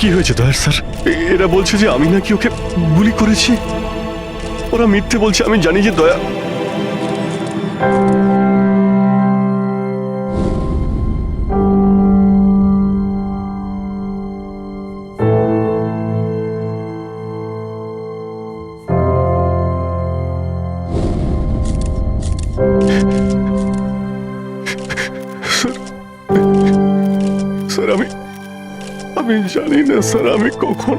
কি হয়েছে দয়ার স্যার? এরা বলছে যে আমি নাকি ওকে গুলি করেছি। ওরা মিথ্যে বলছে, আমি জানি যে দয়া। স্যার আমি জানি না স্যার আমি কখন।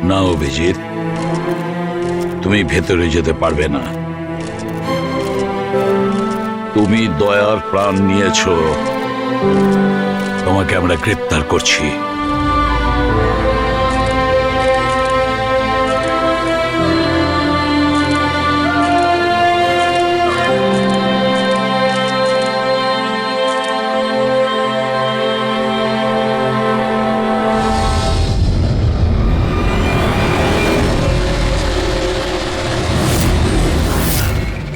না অভিজিৎ, তুমি ভেতরে যেতে পারবে না। তুমি দয়ার প্রাণ নিয়েছো, তোমাকে আমরা গ্রেপ্তার করছি।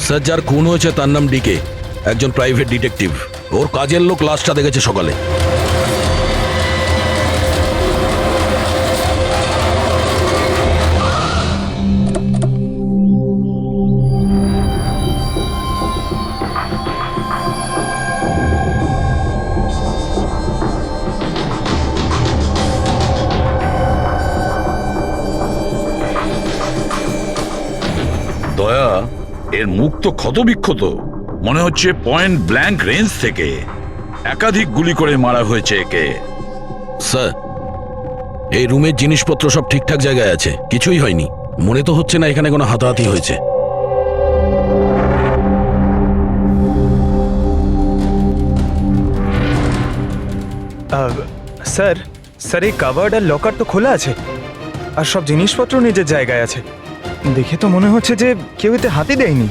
স্যার, যার খুন হয়েছে তার নাম ডিকে, একজন প্রাইভেট ডিটেকটিভ। ওর কাজের লোক লাশটা দেখেছে সকালে। দয়া, এর মুখ তো ক্ষতবিক্ষত, মনে হচ্ছে পয়েন্ট ব্ল্যাঙ্ক রেঞ্জ থেকে একাধিক গুলি করে মারা হয়েছে একে। স্যার, এই রুমের জিনিসপত্র সব ঠিকঠাক জায়গায় আছে, কিছুই হয়নি। মনে তো হচ্ছে না এখানে কোনো হাতাহাতি হয়েছে। স্যার স্যার এই কাভার্ড আর লকার তো খোলা আছে, আর সব জিনিসপত্র নিজের জায়গায় আছে। দেখে তো মনে হচ্ছে যে কেউ এতে হাতই দেয়নি।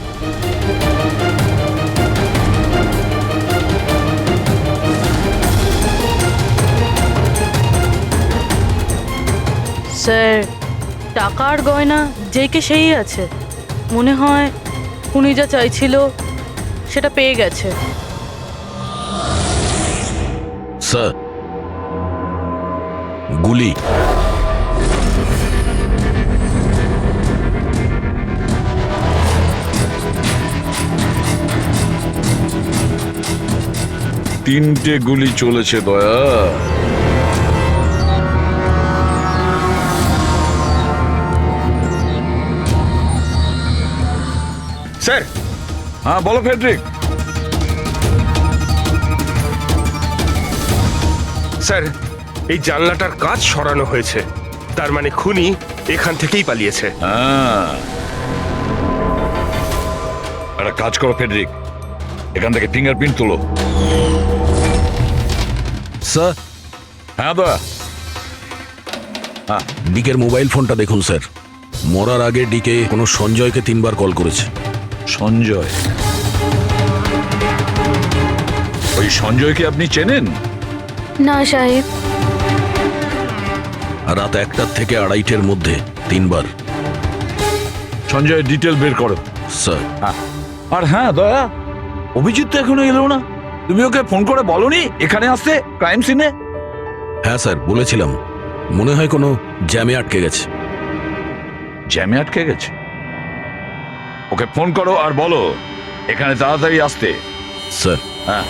স্যার, টাকার গয়না যে কে সেই আছে। মনে হয় উনি যা চাইছিল সেটা পেয়ে গেছে। স্যার, গুলি। 3টে গুলি চলেছে দয়া। স্যার, হ্যাঁ বলো ফেডরিক। স্যার, এই জানলাটার কাঁচ সরানো হয়েছে, তার মানে খুনি এখান থেকেই পালিয়েছে। হ্যাঁ, একটা কাজ করো ফেডরিক, এখান থেকে ফিঙ্গারপ্রিন্ট তোলো। স্যার, হ্যাঁ দয়া। ডিকের মোবাইল ফোনটা দেখুন স্যার। মরার আগে ডিকে কোনো সঞ্জয়কে 3বার কল করেছে। সঞ্জয়? ওই সঞ্জয়কে আপনি চেনেন? না সাহেব। রাত 1টা থেকে 2:30-এর মধ্যে 3বার। সঞ্জয়ের ডিটেল বের করো। স্যার, আর হ্যাঁ দয়া, অভিজিৎ তো এখনো এলো না। তুমি ওকে ফোন করে বলনি এখানে আসতে ক্রাইম সিনে? হ্যাঁ স্যার বলেছিলাম, মনে হয় কোনো জ্যামে আটকে গেছে। জ্যামে আটকে গেছে? ওকে ফোন করো আর বলো এখানে তাড়াতাড়ি আসতে। স্যার, হ্যাঁ।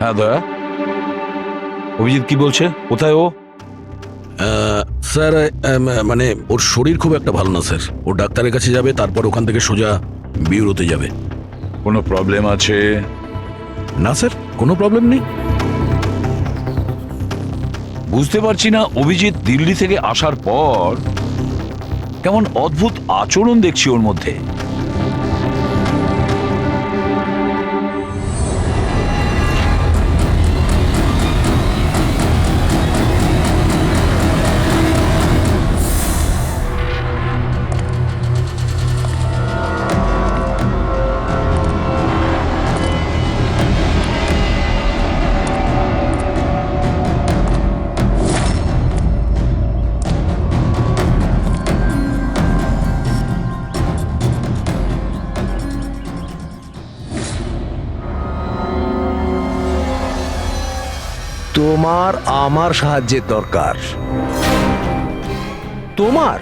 হ্যাঁ দয়া, অভিজিৎ কি বলছে? কোথায় ও? স্যার মানে ওর শরীর খুব একটা ভালো না স্যার। ও ডাক্তারের কাছে যাবে, তারপর ওখান থেকে সোজা বিউরোতে যাবে। কোনো প্রবলেম আছে? না স্যার, কোনো প্রবলেম নেই। বুঝতে পারছি না, অভিজিৎ দিল্লি থেকে আসার পর কেমন অদ্ভুত আচরণ দেখছি ওর মধ্যে। তোমার আমার সাহায্যের দরকার। তোমার?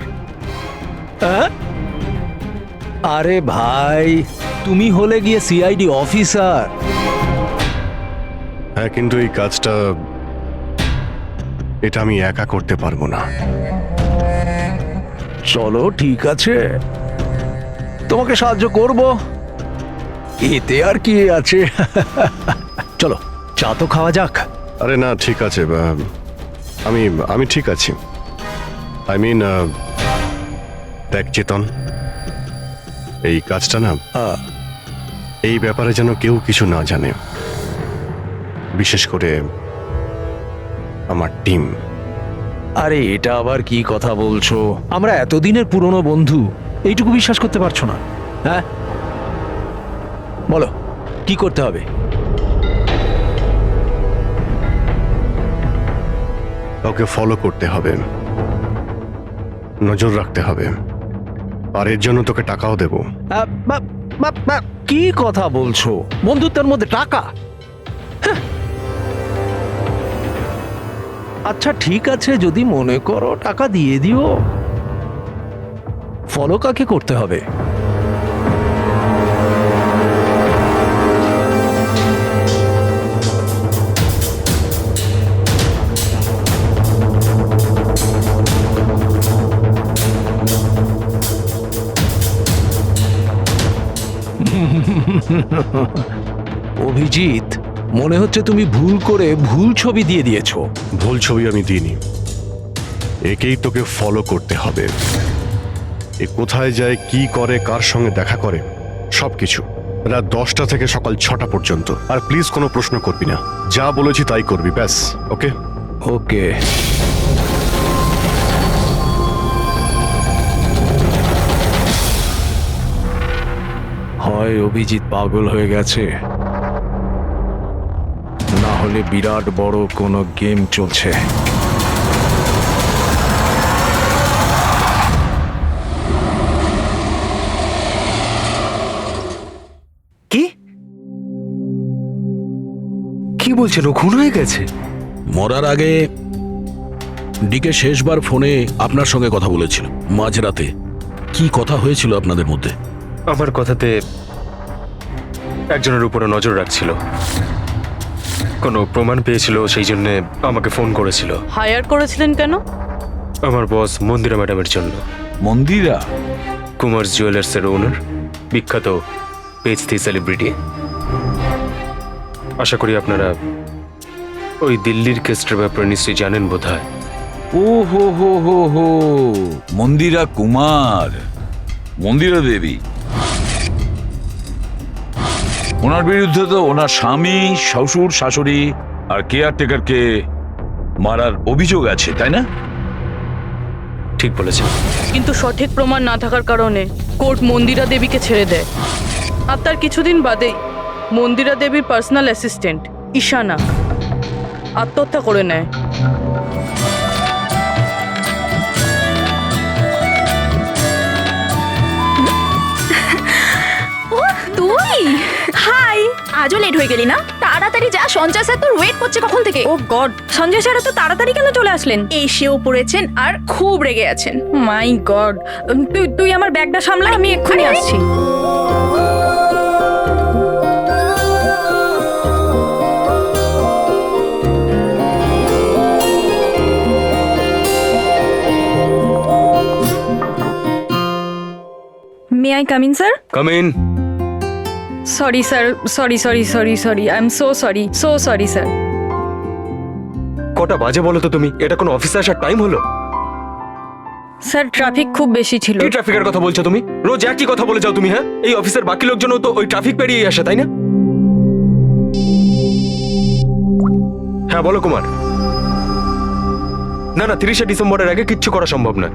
আরে ভাই, তুমি হলে গিয়ে সিআইডি অফিসার। হ্যাঁ, কিন্তু এই কাজটা এটা আমি একা করতে পারবো না। চলো ঠিক আছে, তোমাকে সাহায্য করব, এতে আর কি আছে। চলো চা তো খাওয়া যাক। আরে না, ঠিক আছে, আমি আমি ঠিক আছি। আই মিন, দেখ চেতন, এই কাজটা না, এই ব্যাপারে যেন কেউ কিছু না জানে, বিশেষ করে আমার টিম। আরে এটা আবার কি কথা বলছো? আমরা এতদিনের পুরনো বন্ধু, এইটুকু বিশ্বাস করতে পারছো না? হ্যাঁ বলো কি করতে হবে? কাউকে ফলো করতে হবে, নজর রাখতে হবে, আর এর জন্য তোকে টাকাও দেবো। কি কথা বলছো? বন্ধুত্বের মধ্যে টাকা? হ্যাঁ। আচ্ছা ঠিক আছে, যদি মনে করো টাকা দিয়ে দিও। ফলো কাকে করতে হবে? অভিজিৎ, মনে হচ্ছে তুমি ভুল করে ভুল ছবি দিয়ে দিয়েছো। ভুল ছবি আমি দিইনি, একেই তোকে ফলো করতে হবে। এ কোথায় যায়, কি করে, কার সঙ্গে দেখা করে, সবকিছু রাত 10টা থেকে সকাল 6টা পর্যন্ত। আর প্লিজ কোনো প্রশ্ন করবি না, যা বলেছি তাই করবি, ব্যাস। ওকে? ওকে। হয় অভিজিৎ পাগল হয়ে গেছে, না হলে বিরাট বড় কোনো গেম চলছে। কি কি বলছেন? ও খুন হয়ে গেছে? মরার আগে ডিকে শেষবার ফোনে আপনার সঙ্গে কথা বলেছিল মাঝরাতে। কি কথা হয়েছিল আপনাদের মধ্যে? আমার কথাতে একজনের উপরে নজর রাখছিল, কোনো প্রমাণ পেয়েছিল, সেই জন্য আমাকে ফোন করেছিল। হায়ার করেছিলেন কেন? আমার বস মন্দিরা ম্যাডামের জন্য। মন্দিরা? কুমার জুয়েলার্সের ওনার, বিখ্যাত পেজ 3 সেলিব্রিটি। আশা করি আপনারা ওই দিল্লির কেসটার ব্যাপারে নিশ্চয়ই জানেন বোধহয়। ও হো হো হো হো, মন্দিরা কুমার, মন্দিরা দেবী। ওনার বিরুদ্ধে তো ওনার স্বামী, শ্বশুর, শাশুড়ি আর কেয়ারটেকারকে মারার অভিযোগ আছে, তাই না? ঠিক বলেছেন। কিন্তু সঠিক প্রমাণ না থাকার কারণে কোর্ট মন্দিরা দেবীকে ছেড়ে দেয়। আর তার কিছুদিন বাদেই মন্দিরা দেবীর পার্সোনাল অ্যাসিস্ট্যান্ট ঈশানা আত্মহত্যা করে নেয়। ও তুই? হাই, আজও লেট হয়ে গেলি না? তাড়াতাড়ি যা, সঞ্জয় স্যার তোর ওয়েট করছে কখন থেকে। ও গড, সঞ্জয় স্যার তো তাড়াতাড়ি কেন চলে আসলেন? এসেও পড়েছেন আর খুব রেগে আছেন। মাই গড, তুই আমার ব্যাগটা সামলা, আমি এক্ষুনি আসছি। May I come in sir? Come in. Sorry sir, sorry I am so sorry sir. কটা বাজে বলো তো তুমি? এটা কোনো অফিসে আসার টাইম হলো? স্যার ট্রাফিক খুব বেশি ছিল। কি ট্রাফিকের কথা বলছো তুমি? রোজ একই কথা বলে যাও তুমি। হ্যাঁ, এই অফিসের বাকি লোকজনও তো ওই ট্রাফিক পেরিয়ে আসে, তাই না? হ্যাঁ বলো কুমার। না 30শে ডিসেম্বরের আগে কিচ্ছু করা সম্ভব না।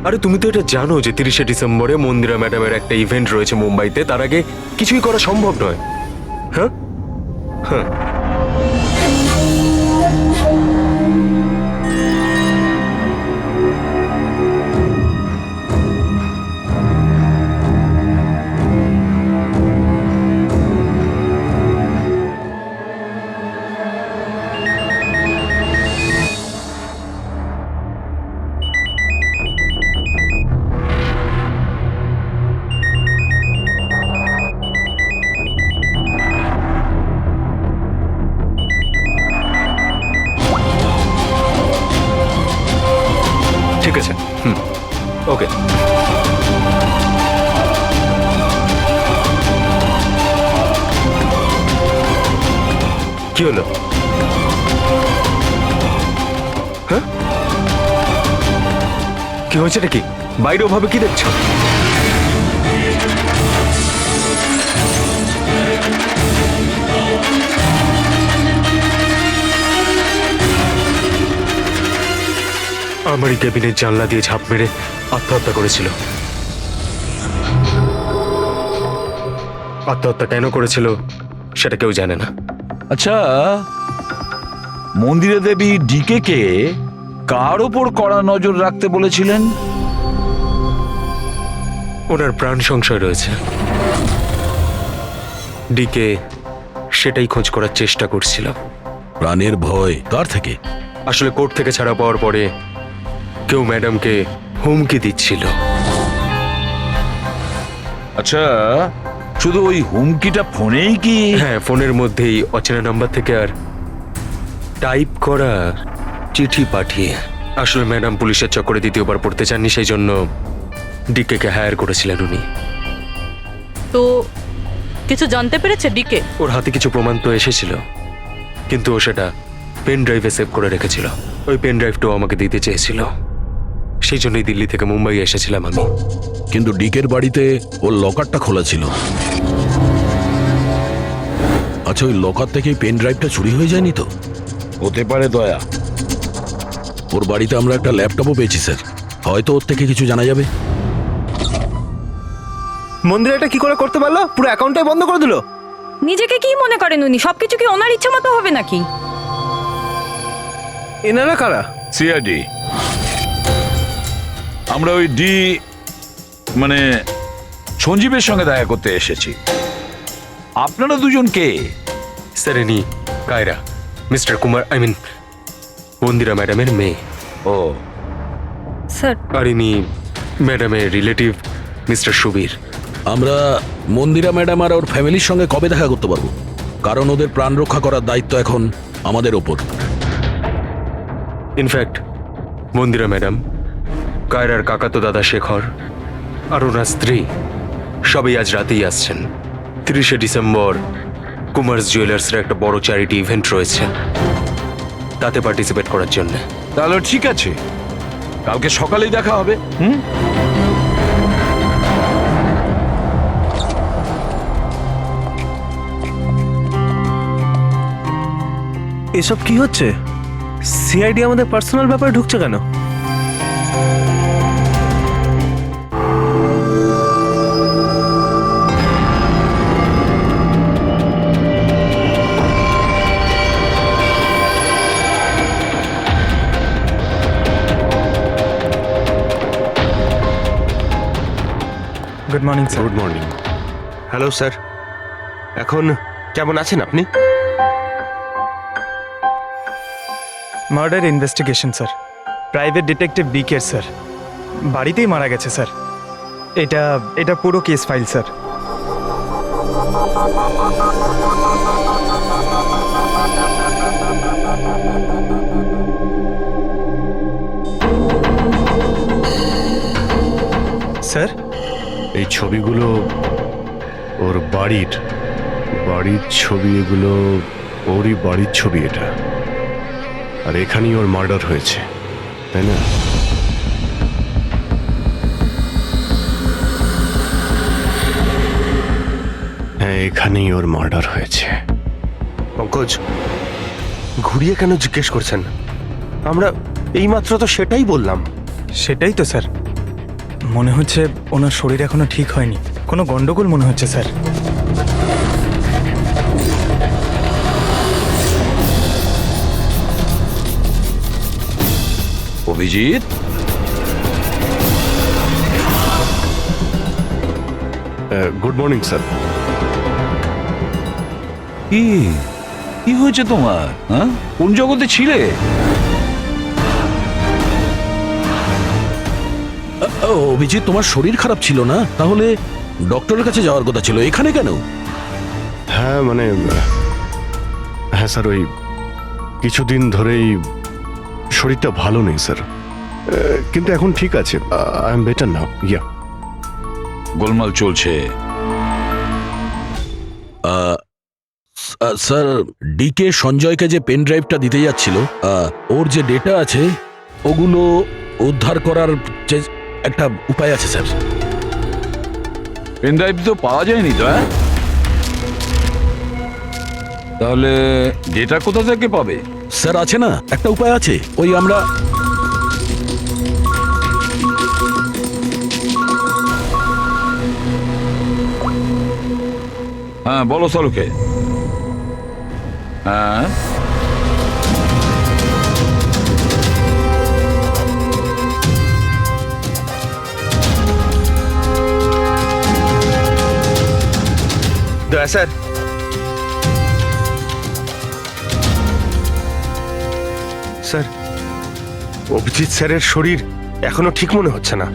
আরে তুমি তো এটা জানো যে 30শে ডিসেম্বরে মন্দিরা ম্যাডামের একটা ইভেন্ট রয়েছে মুম্বাইতে, তার আগে কিছুই করা সম্ভব নয়। হ্যাঁ হ্যাঁ, ঠিক আছে। ওকে। কি হলো? হ্যাঁ, কি হয়েছে নাকি? বাইরে ওভাবে কি দেখছো? আমারই কেবিনের জানলা দিয়ে ঝাঁপ মেরে আত্মহত্যা করেছিল। আত্মহত্যা কেন করেছিল সেটা কেউ জানে না। আচ্ছা, মন্দিরা দেবী ডিকে কে কার ওপর কড়া নজর রাখতে বলেছিলেন? ওনার প্রাণ সংশয় রয়েছে। ডিকে সেটাই খোঁজ করার চেষ্টা করছিল। প্রাণের ভয় কার থেকে? আসলে কোর্ট থেকে ছাড়া পাওয়ার পরে কেউ ম্যাডামকে হুমকি দিচ্ছিল। আচ্ছা, শুধু ওই হুমকিটা ফোনেই কি? হ্যাঁ, ফোনের মধ্যেই অচেনা নাম্বার থেকে আর টাইপ করা চিঠি পাঠিয়ে। আসলে ম্যাডাম পুলিশের চক্করে দ্বিতীয়বার পড়তে চাননি, সেই জন্য ডিকে কে হায়ার করেছিলেন উনি। তো কিছু জানতে পেরেছে ডিকে? ওর হাতে কিছু প্রমাণ তো এসেছিল, কিন্তু ও সেটা পেন ড্রাইভে সেভ করে রেখেছিল। ওই পেন ড্রাইভটাও আমাকে দিতে চেয়েছিল, সেই জন্যই দিল্লি থেকে মুম্বাই এসেছিলাম আমি। কিন্তু ডিকের বাড়িতে ওর লকারটা খোলা ছিল। আচ্ছা, ওই লকার থেকে পেন ড্রাইভটা চুরি হয়ে যায়নি তো? হতে পারে দয়া। ওর বাড়িতে আমরা একটা ল্যাপটপও পেয়েছি স্যার, হয়তো ওর থেকে কিছু জানা যাবে। মন্দির এটা কি করে করতে পারলো? পুরো অ্যাকাউন্টটাই বন্ধ করে দিল। নিজেকে কি মনে করেন উনি? সবকিছু কি ওনার ইচ্ছা মতো হবে নাকি? এনারা কারা? সিআইডি। আমরা ওই মানে সঞ্জীবের সঙ্গে দেখা করতে এসেছি। আপনারা দুজন কে? স্যার ইনি কায়রা, মিস্টার কুমার, মন্দিরা ম্যাডামের মেয়ে। ও, স্যার, আর ইনি ম্যাডামের রিলেটিভ মিস্টার সুবীর। আমরা মন্দিরা ম্যাডাম আর ওর ফ্যামিলির সঙ্গে কবে দেখা করতে পারবো? কারণ ওদের প্রাণ রক্ষা করার দায়িত্ব এখন আমাদের ওপর। ইনফ্যাক্ট মন্দিরা ম্যাডাম, কায়রার কাকাতো দাদা শেখর আর ওনার স্ত্রী সবাই আজ রাতেই আসছেন। 30শে ডিসেম্বর কুমার্স জুয়েলার্সের একটা বড় চ্যারিটি ইভেন্ট রয়েছে, তাতে পার্টিসিপেট করার জন্য। তাহলে ঠিক আছে, কালকে সকালেই দেখা হবে। এসব কি হচ্ছে? সিআইডি আমাদের পার্সোনাল ব্যাপারে ঢুকছে কেন? Good morning sir. Good morning. Hello sir, এখন কেমন আছেন আপনি? Murder investigation sir, private detective বিকের স্যার, বাড়িতেই মারা গেছে স্যার। এটা পুরো কেস ফাইল স্যার। স্যার, এই ছবিগুলো ওর বাড়ির ছবি, এগুলো ওরই বাড়ির ছবি এটা। আর এখানেই ওর মার্ডার হয়েছে, তাই না? হ্যাঁ, এখানেই ওর মার্ডার হয়েছে। পঙ্কজ, ঘুরিয়ে কেন জিজ্ঞেস করছেন? আমরা এইমাত্র তো সেটাই বললাম। সেটাই তো স্যার, মনে হচ্ছে ওনার শরীর এখনো ঠিক হয়নি, কোনো গন্ডগোল মনে হচ্ছে sir. Abhijit, good morning sir. কি হয়েছে তোমার? হ্যাঁ, কোন জগতে ছিলে? অভিজিৎ, তোমার শরীর খারাপ ছিল না? তাহলে ডক্টরের কাছে যাওয়ার কথা ছিল, এখানে কেন? হ্যাঁ হ্যাঁ স্যার, ওই কিছুদিন ধরেই শরীরটা ভালো নেই স্যার, কিন্তু এখন ঠিক আছে। I am better now. Yeah, গোলমাল চলছে। স্যার, ডিকে সঞ্জয়কে যে পেন ড্রাইভটা দিতে যাচ্ছিল, ওর যে ডেটা আছে ওগুলো উদ্ধার করার যে একটা উপায় আছে স্যার। পেন ড্রাইভ তো পাওয়া যায়নি তো। তাহলে ডেটা কোথা থেকে পাবে? স্যার, আছে না একটা উপায় আছে, ওই আমরা হ্যাঁ, বলো সালুকে। হ্যাঁ, দয়া স্যার, স্যার অভিজিৎ স্যারের শরীর এখনো ঠিক মনে হচ্ছে না।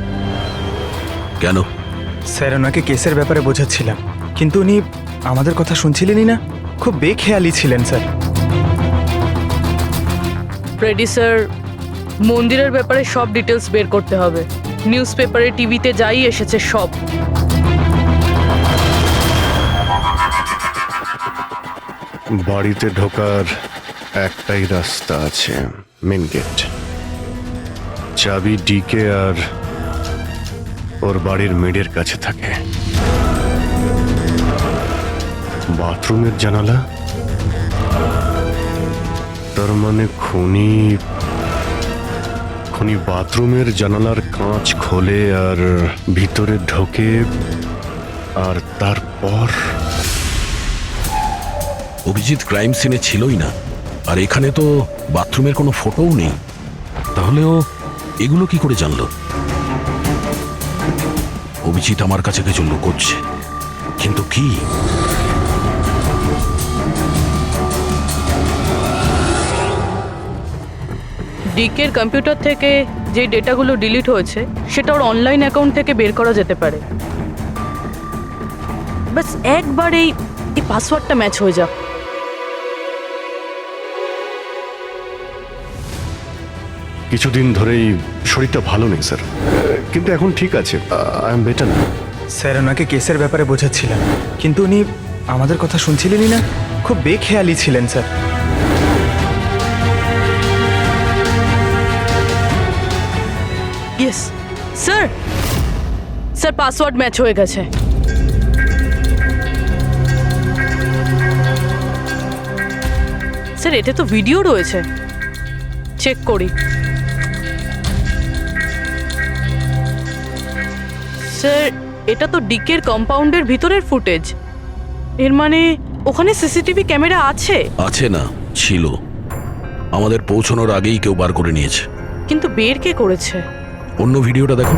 কেন? স্যার, ওনাকে কেসের ব্যাপারে বোঝাচ্ছিলাম, কিন্তু উনি আমাদের কথা শুনছিলেনই না, খুব বেখেয়ালি ছিলেন স্যার। ফ্রেডি স্যার, মন্দিরের ব্যাপারে সব ডিটেলস বের করতে হবে। নিউজ পেপারে, টিভিতে যাই এসেছে সব। বাড়িতে ঢোকার একটাই রাস্তা আছে, মেন গেট। চাবি ডিকে আর ওর বাড়ির মেডের কাছে থাকে। বাথরুমের জানালা তার মানে খুনি খুনি বাথরুমের জানালার কাঁচ খোলে আর ভিতরে ঢোকে, আর তারপর অভিজিৎ ক্রাইম সিনে ছিলই না, আর এখানে তো বাথরুমের কোনো ফটোও নেই। তাহলে ও এগুলো কি করে জানলো? অভিজিৎ আমার কাছে কিছু লুকোচ্ছে, কিন্তু কি? ডিকের কম্পিউটার থেকে যে ডেটাগুলো ডিলিট হয়েছে সেটা ওর অনলাইন অ্যাকাউন্ট থেকে বের করা যেতে পারে। বাস একবার এই পাসওয়ার্ডটা ম্যাচ হয়ে যাক। কিছুদিন ধরেই শরীরটা ভালো নেই স্যার, কিন্তু এখন ঠিক আছে। আই এম বেটার না। স্যার ওনাকে কেসের ব্যাপারে বোঝাচ্ছিলেন, কিন্তু উনি আমাদের কথা শুনছিলেনই না। খুব বেখেয়ালি ছিলেন sir. Yes sir, sir password match হয়ে গেছে। স্যার এতে তো ভিডিও রয়েছে, চেক করি। স্যার এটা তো ডিকের কম্পাউন্ডের ভিতরের ফুটেজ। এর মানে ওখানে সিসিটিভি ক্যামেরা আছে? আছে না, ছিল। আমাদের পৌঁছানোর আগেই কেউ বার করে নিয়েছে। কিন্তু বের কে করেছে? অন্য ভিডিওটা দেখো।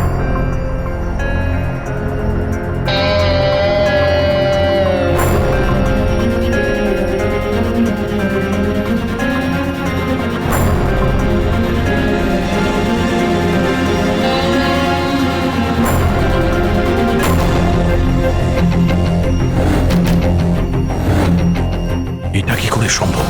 এটা কি করে সম্ভব?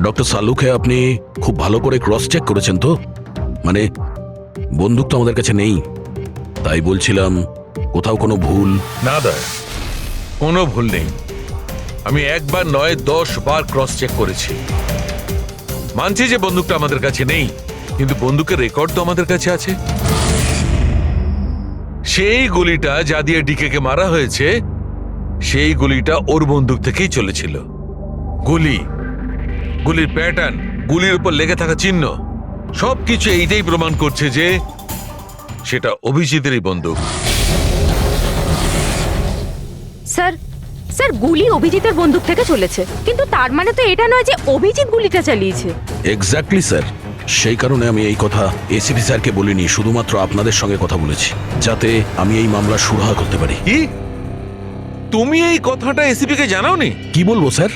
ডক্টর সালুকে আপনি খুব ভালো করে ক্রস চেক করেছেন তো? মানে বন্দুক তো আমাদের কাছে নেই, তাই বলছিলাম কোথাও কোনো ভুল? না দয়া, কোনো ভুল নেই। আমি একবার নয় 10 বার ক্রস চেক করেছি। মানছি যে বন্দুকটা আমাদের কাছে নেই, কিন্তু বন্দুকের রেকর্ড তো আমাদের কাছে আছে। সেই গুলিটা যা দিয়ে ডিকে মারা হয়েছে, সেই গুলিটা ওর বন্দুক থেকেই চলেছিল। গুলির প্যাটার্ন, গুলির উপর লেগে থাকা চিহ্ন, সবকিছু এইটাই প্রমাণ করছে যে সেটা অভিজিতেরই বন্দুক। স্যার স্যার গুলি অভিজিতের বন্দুক থেকে চলেছে, কিন্তু তার মানে তো এটা নয় যে অভিজিৎ গুলিটা চালিয়েছে। এক্স্যাক্টলি স্যার, সেই কারণে আমি এই কথা এসিপি স্যারকে বলিনি, শুধুমাত্র আপনাদের সঙ্গে কথা বলেছি, যাতে আমি এই মামলা সুরাহা করতে পারি। কি তুমি এই কথাটা এসিপি কে জানাওনি? কি বলবো স্যার,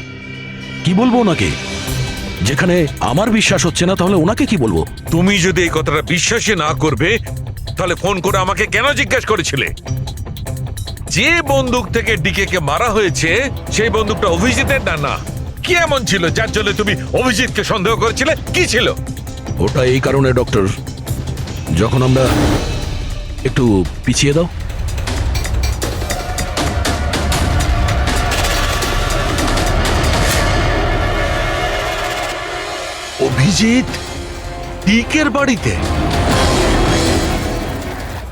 কি বলবো ওনাকে? যেখানে আমার বিশ্বাস হচ্ছে না, তাহলে ওনাকে কি বলবো? তুমি যদি এই কথাটা বিশ্বাসই না করবে, তাহলে ফোন করে আমাকে কেন জিজ্ঞাসা করেছিলে? যে বন্দুক থেকে ডিকে কে মারা হয়েছে সেই বন্দুকটা অভিজিতের না? কি এমন ছিল যার জন্য তুমি অভিজিৎকে সন্দেহ করেছিলে? কি ছিল ওটা? এই কারণে ডক্টর, যখন আমরা একটু পিছিয়ে দাও। অভিজিৎ ডিকের বাড়িতে?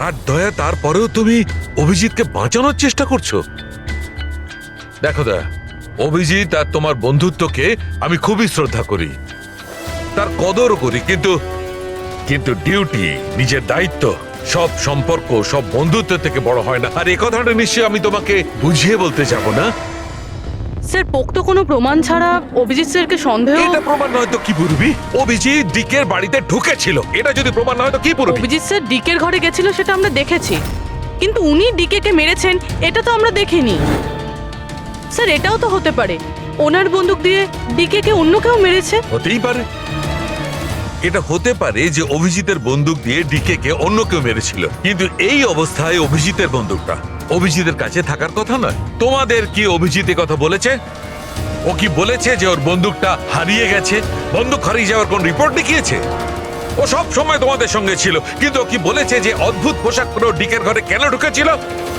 আর দয়া, তারপরেও তুমি অভিজিৎকে বাঁচানোর চেষ্টা করছো? দেখো দয়া, অভিজিৎ আর তোমার বন্ধুত্বকে আমি খুবই শ্রদ্ধা করি, তার কদরও করি, কিন্তু ডিউটি, নিজের দায়িত্ব, সব সম্পর্ক সব বন্ধুত্ব থেকে বড় হয় না। আর এই কথাটা নিশ্চয়ই আমি তোমাকে বুঝিয়ে বলতে যাব না। স্যার পোক্ত কোনো প্রমাণ ছাড়া অভিজিৎ স্যারকে সন্দেহ? এটা প্রমাণ নয় তো কি পুরবি? অভিজিৎ ডিকের বাড়িতে ঢুকেছিল, এটা যদি প্রমাণ নয় তো কি পুরবি? অভিজিৎ স্যার ডিকের ঘরে গেছিল সেটা আমরা দেখেছি, কিন্তু উনি ডিকেকে মেরেছেন এটা তো আমরা দেখিনি। স্যার এটাও তো হতে পারে ওনার বন্দুক দিয়ে ডিকেকে অন্য কেউ মেরেছে। হতেই পারে, এটা হতে পারে যে অভিজিতের বন্দুক দিয়ে ডিকে কে অন্য কেউ মেরেছিল, কিন্তু এই অবস্থায় অভিজিতের বন্দুকটা অভিজিতের কাছে থাকার কথা নয়। তোমাদের কি অভিজিৎ এ কথা বলেছে? ও কি বলেছে যে ওর বন্দুকটা হারিয়ে গেছে? বন্দুক হারিয়ে যাওয়ার কোন রিপোর্ট দেখিয়েছে? ও সব সময় তোমাদের সঙ্গে ছিল, কিন্তু ও কি বলেছে যে অদ্ভুত পোশাক পরে ও ডিকের ঘরে কেন ঢুকেছিল,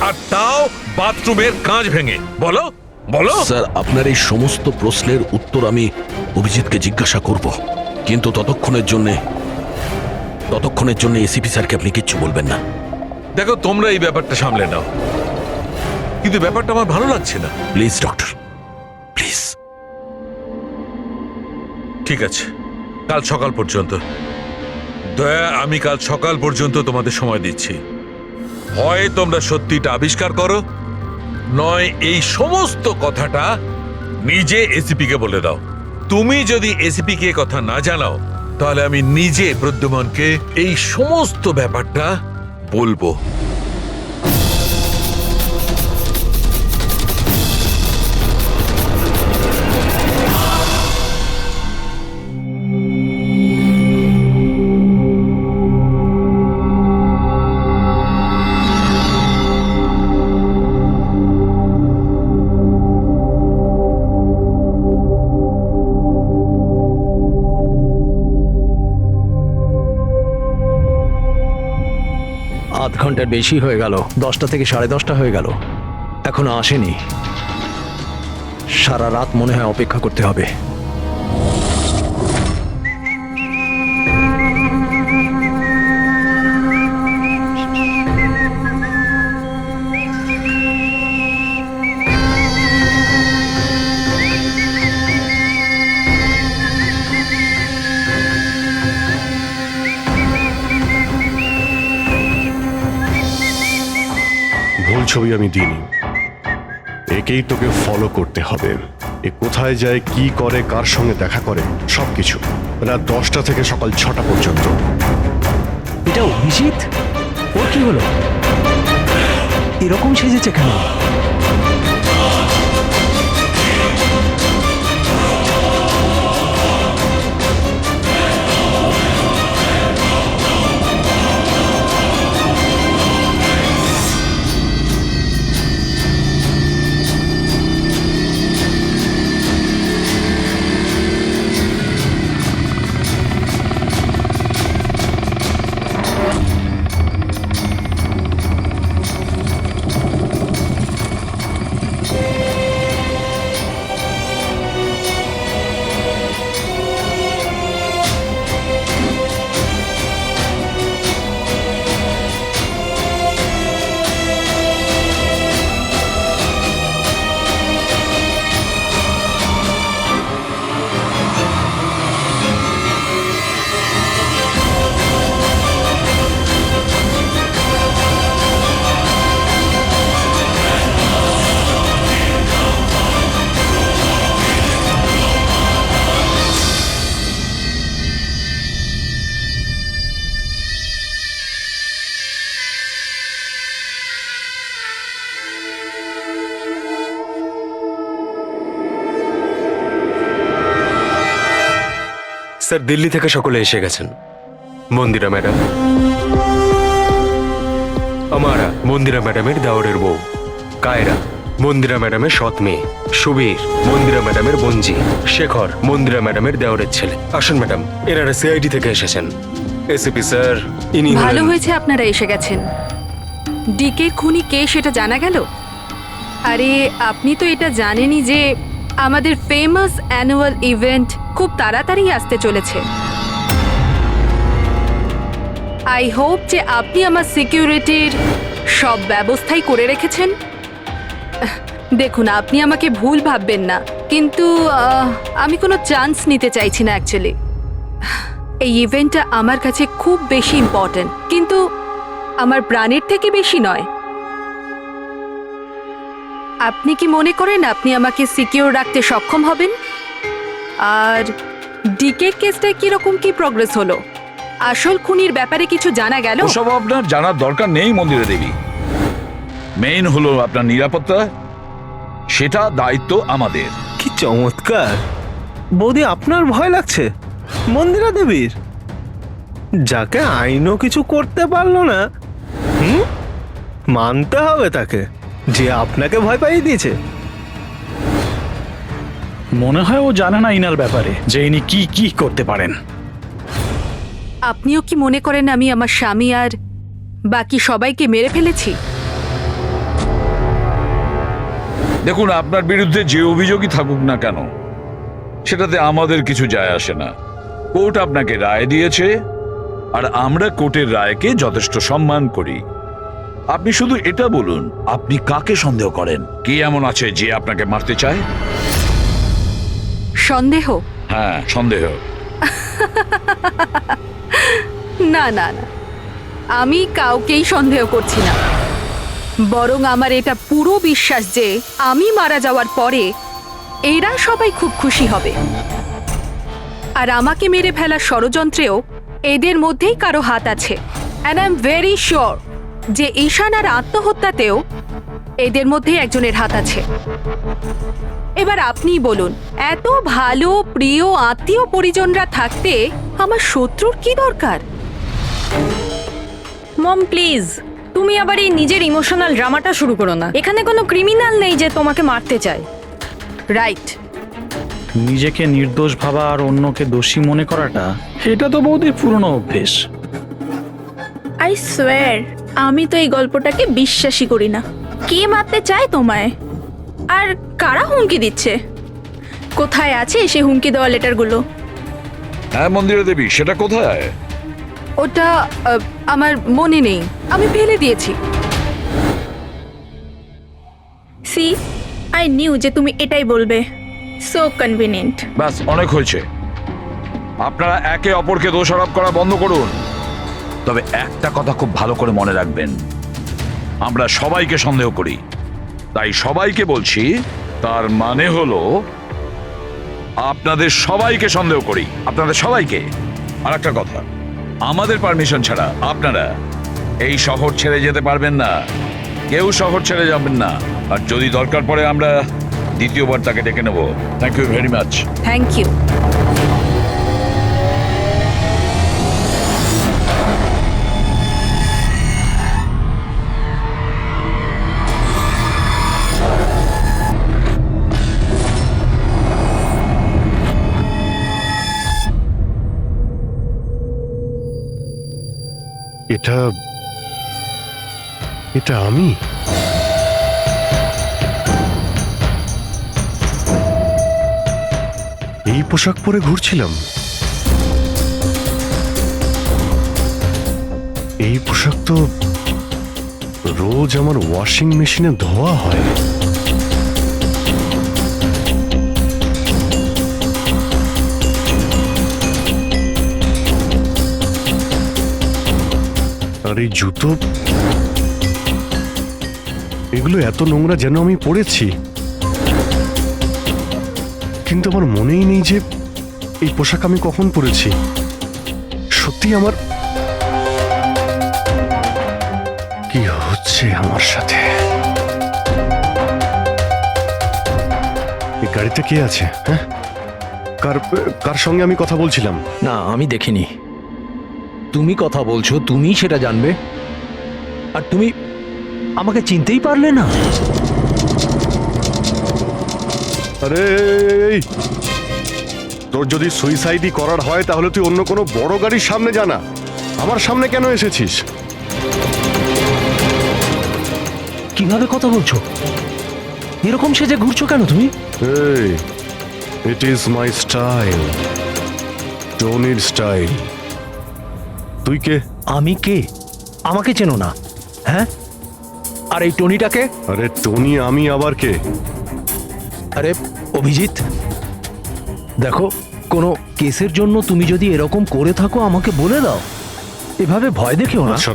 আর তাও বাথরুমের কাঁচ ভেঙে? বলো বলো। স্যার, আপনার এই সমস্ত প্রশ্নের উত্তর আমি অভিজিৎকে জিজ্ঞাসা করব, কিন্তু ততক্ষণের জন্য এসিপি স্যারকে আপনি কিচ্ছু বলবেন না। দেখো, তোমরা এই ব্যাপারটা সামলে নাও, কিন্তু ব্যাপারটা আমার ভালো লাগছে না। Please doctor, please. ঠিক আছে, কাল সকাল পর্যন্ত। দয়া, আমি কাল সকাল পর্যন্ত তোমাদের সময় দিচ্ছি। হয় তোমরা সত্যিটা আবিষ্কার করো, নয় এই সমস্ত কথাটা নিজে এসিপি কে বলে দাও। তুমি যদি এসিপি কে কথা না জানাও, তাহলে আমি নিজে প্রদ্যুম্নকে এই সমস্ত ব্যাপারটা বলবো। আধ ঘন্টার বেশি হয়ে গেল, 10টা থেকে 10:30 হয়ে গেল, এখনো আসেনি। সারা রাত মনে হয় অপেক্ষা করতে হবে। ভুল ছবি আমি দিইনি, একেই তোকে ফলো করতে হবে। এ কোথায় যায়, কি করে, কার সঙ্গে দেখা করে, সবকিছু। রাত 10টা থেকে সকাল 6টা পর্যন্ত। এটা অভিজিৎ? ওর কি হলো? এরকম সেজেছে কেন? স্যার, দিল্লি থেকে সকলে এসে গেছেন। মন্দিরা ম্যাডাম, আমারা মন্দিরা ম্যাডামের দেওরের বউ, কায়রা মন্দিরা ম্যাডামের সৎ মেয়ে, সুবীর মন্দিরা ম্যাডামের বোনজি, শেখর মন্দিরা ম্যাডামের দেওরের ছেলে। আসুন ম্যাডাম, এনারা সিআইডি থেকে এসেছেন। এসিপি স্যার, ইনি ভালো হলেন- হয়েছে আপনারা এসে গেছেন। ডিকে খুনি কে সেটা জানা গেল? আরে আপনি তো এটা জানেনই যে আমাদের ফেমাস অ্যানুয়াল ইভেন্ট খুব তাড়াতাড়ি আসতে চলেছে। আই হোপ যে আপনি আমার সিকিউরিটির সব ব্যবস্থাই করে রেখেছেন। দেখুন, আপনি আমাকে ভুল ভাববেন না, কিন্তু আমি কোনো চান্স নিতে চাইছি না অ্যাকচুয়ালি। এই ইভেন্টটা আমার কাছে খুব বেশি ইম্পর্ট্যান্ট, কিন্তু আমার প্রাণের থেকে বেশি নয়। আপনি কি মনে করেন আপনি আমাকে সিকিউর রাখতে সক্ষম হবেন? আর ডিকে কেসটা কিরকম কি প্রগ্রেস হলো? আসল খুনির ব্যাপারে কিছু জানা গেল? ওসব আপনার জানার দরকার নেই মন্দিরা দেবী। মেইন হলো আপনার নিরাপত্তা, সেটা দায়িত্ব আমাদের। কি চমৎকার! বৌদি, আপনার ভয় লাগছে মন্দিরা দেবীর? যাকে আইনও কিছু করতে পারলো না, মানতে হবে তাকে। যে আপনাকে ভয় পাইয়ে দিয়েছে? মনে হয় ও জানে না ইনার ব্যাপারে যে ইনি কি কি করতে পারেন। আপনিও কি মনে করেন আমি আমার স্বামী আর বাকি সবাইকে মেরে ফেলেছি? দেখুন, আপনার বিরুদ্ধে যে অভিযোগই থাকুক না কেন, সেটাতে আমাদের কিছু যায় আসে না। কোর্ট আপনাকে রায় দিয়েছে, আর আমরা কোর্টের রায়কে যথেষ্ট সম্মান করি। আপনি শুধু এটা বলুন, আপনি কাকে সন্দেহ করেন? কি এমন আছে যে আপনাকে মারতে চায়? সন্দেহ? হ্যাঁ, সন্দেহ। না না না, আমি কাউকেই সন্দেহ করছি না। বরং আমার এটা পুরো বিশ্বাস যে আমি মারা যাওয়ার পরে এরা সবাই খুব খুশি হবে, আর আমাকে মেরে ফেলার ষড়যন্ত্রেও এদের মধ্যেই কারো হাত আছে। And I am very sure যে ঈশান আর আত্মহত্যাতেও এদের মধ্যেই একজনের হাত আছে। এবার আপনিই বলুন, এত ভালো প্রিয় আত্মীয় পরিজনরা থাকতে আমার শত্রুর কি দরকার? মম প্লিজ, তুমি আবার এই নিজের ইমোশনাল ড্রামাটা শুরু করো না। এখানে কোনো ক্রিমিনাল নেই যে তোমাকে মারতে চায়। রাইট। নিজেকে নির্দোষ ভাবা আর অন্যকে দোষী মনে করাটা, এটা তো বৌদির পুরনো অভ্যেস। আই সোয়ার, আমি তো এই গল্পটাকে বিশ্বাসই করি না। কে মারতে চায় তোমায়? আর কারা হুমকি দিচ্ছে? কোথায় আছে সে হুমকি দেওয়া লেটারগুলো? হ্যাঁ মন্দিরা দেবী, সেটা কোথায়? ওটা আমার মনে নেই, আমি ফেলে দিয়েছি। সি, আই নিউ যে তুমি এটাই বলবে। So convenient. ব্যাস, অনেক হয়েছে। আপনারা একে অপরকে দোষারোপ করা বন্ধ করুন। তবে একটা কথা খুব ভালো করে মনে রাখবেন, আমরা সবাইকে সন্দেহ করি। তাই সবাইকে বলছি, তার মানে হলো আপনাদের সবাইকে সন্দেহ করি, আপনাদের সবাইকে। আর একটা কথা, আমাদের পারমিশন ছাড়া আপনারা এই শহর ছেড়ে যেতে পারবেন না। কেউ শহর ছেড়ে যাবেন না। আর যদি দরকার পড়ে আমরা দ্বিতীয়বার তাকে ডেকে নেব। Thank you very much. Thank you. এটা এটা আমি? এই পোশাক পরে ঘুরছিলাম? এই পোশাক তো রোজ আমার ওয়াশিং মেশিনে ধোয়া হয়। আর এই জুতো, এগুলো এত নোংরা যেন আমি পরেছি। কিন্তু আমার মনেই নেই যে এই পোশাক আমি কখন পরেছি। সত্যি আমার কি হচ্ছে আমার সাথে? এই গাড়িতে কে আছে? হ্যাঁ, কার কার সঙ্গে আমি কথা বলছিলাম? না, আমি দেখিনি। তুমি কথা বলছো, তুমি সেটা জানবে। আর তুমি আমাকে চিনতেই পারলে না? আরে তোর যদি সুইসাইডই করার হয় তাহলে তুই অন্য কোনো বড় গাড়ির সামনে জানা। আমার সামনে কেন এসেছিস? কিভাবে কথা বলছো? এরকম সেজে ঘুরছো কেন তুমি? এই, ইট ইজ মাই স্টাইল, টনির স্টাইল। তুই কে? আমি কে? আমাকে চেনো না? হ্যাঁ, আর এই টনিটাকে? আরে টনি আমি আবার কে? আরে অভিজিৎ, দেখো, কোনো কেসের জন্য তুমি যদি এরকম করে থাকো আমাকে বলে দাও। এভাবে ভয় দেখেও না। আচ্ছা,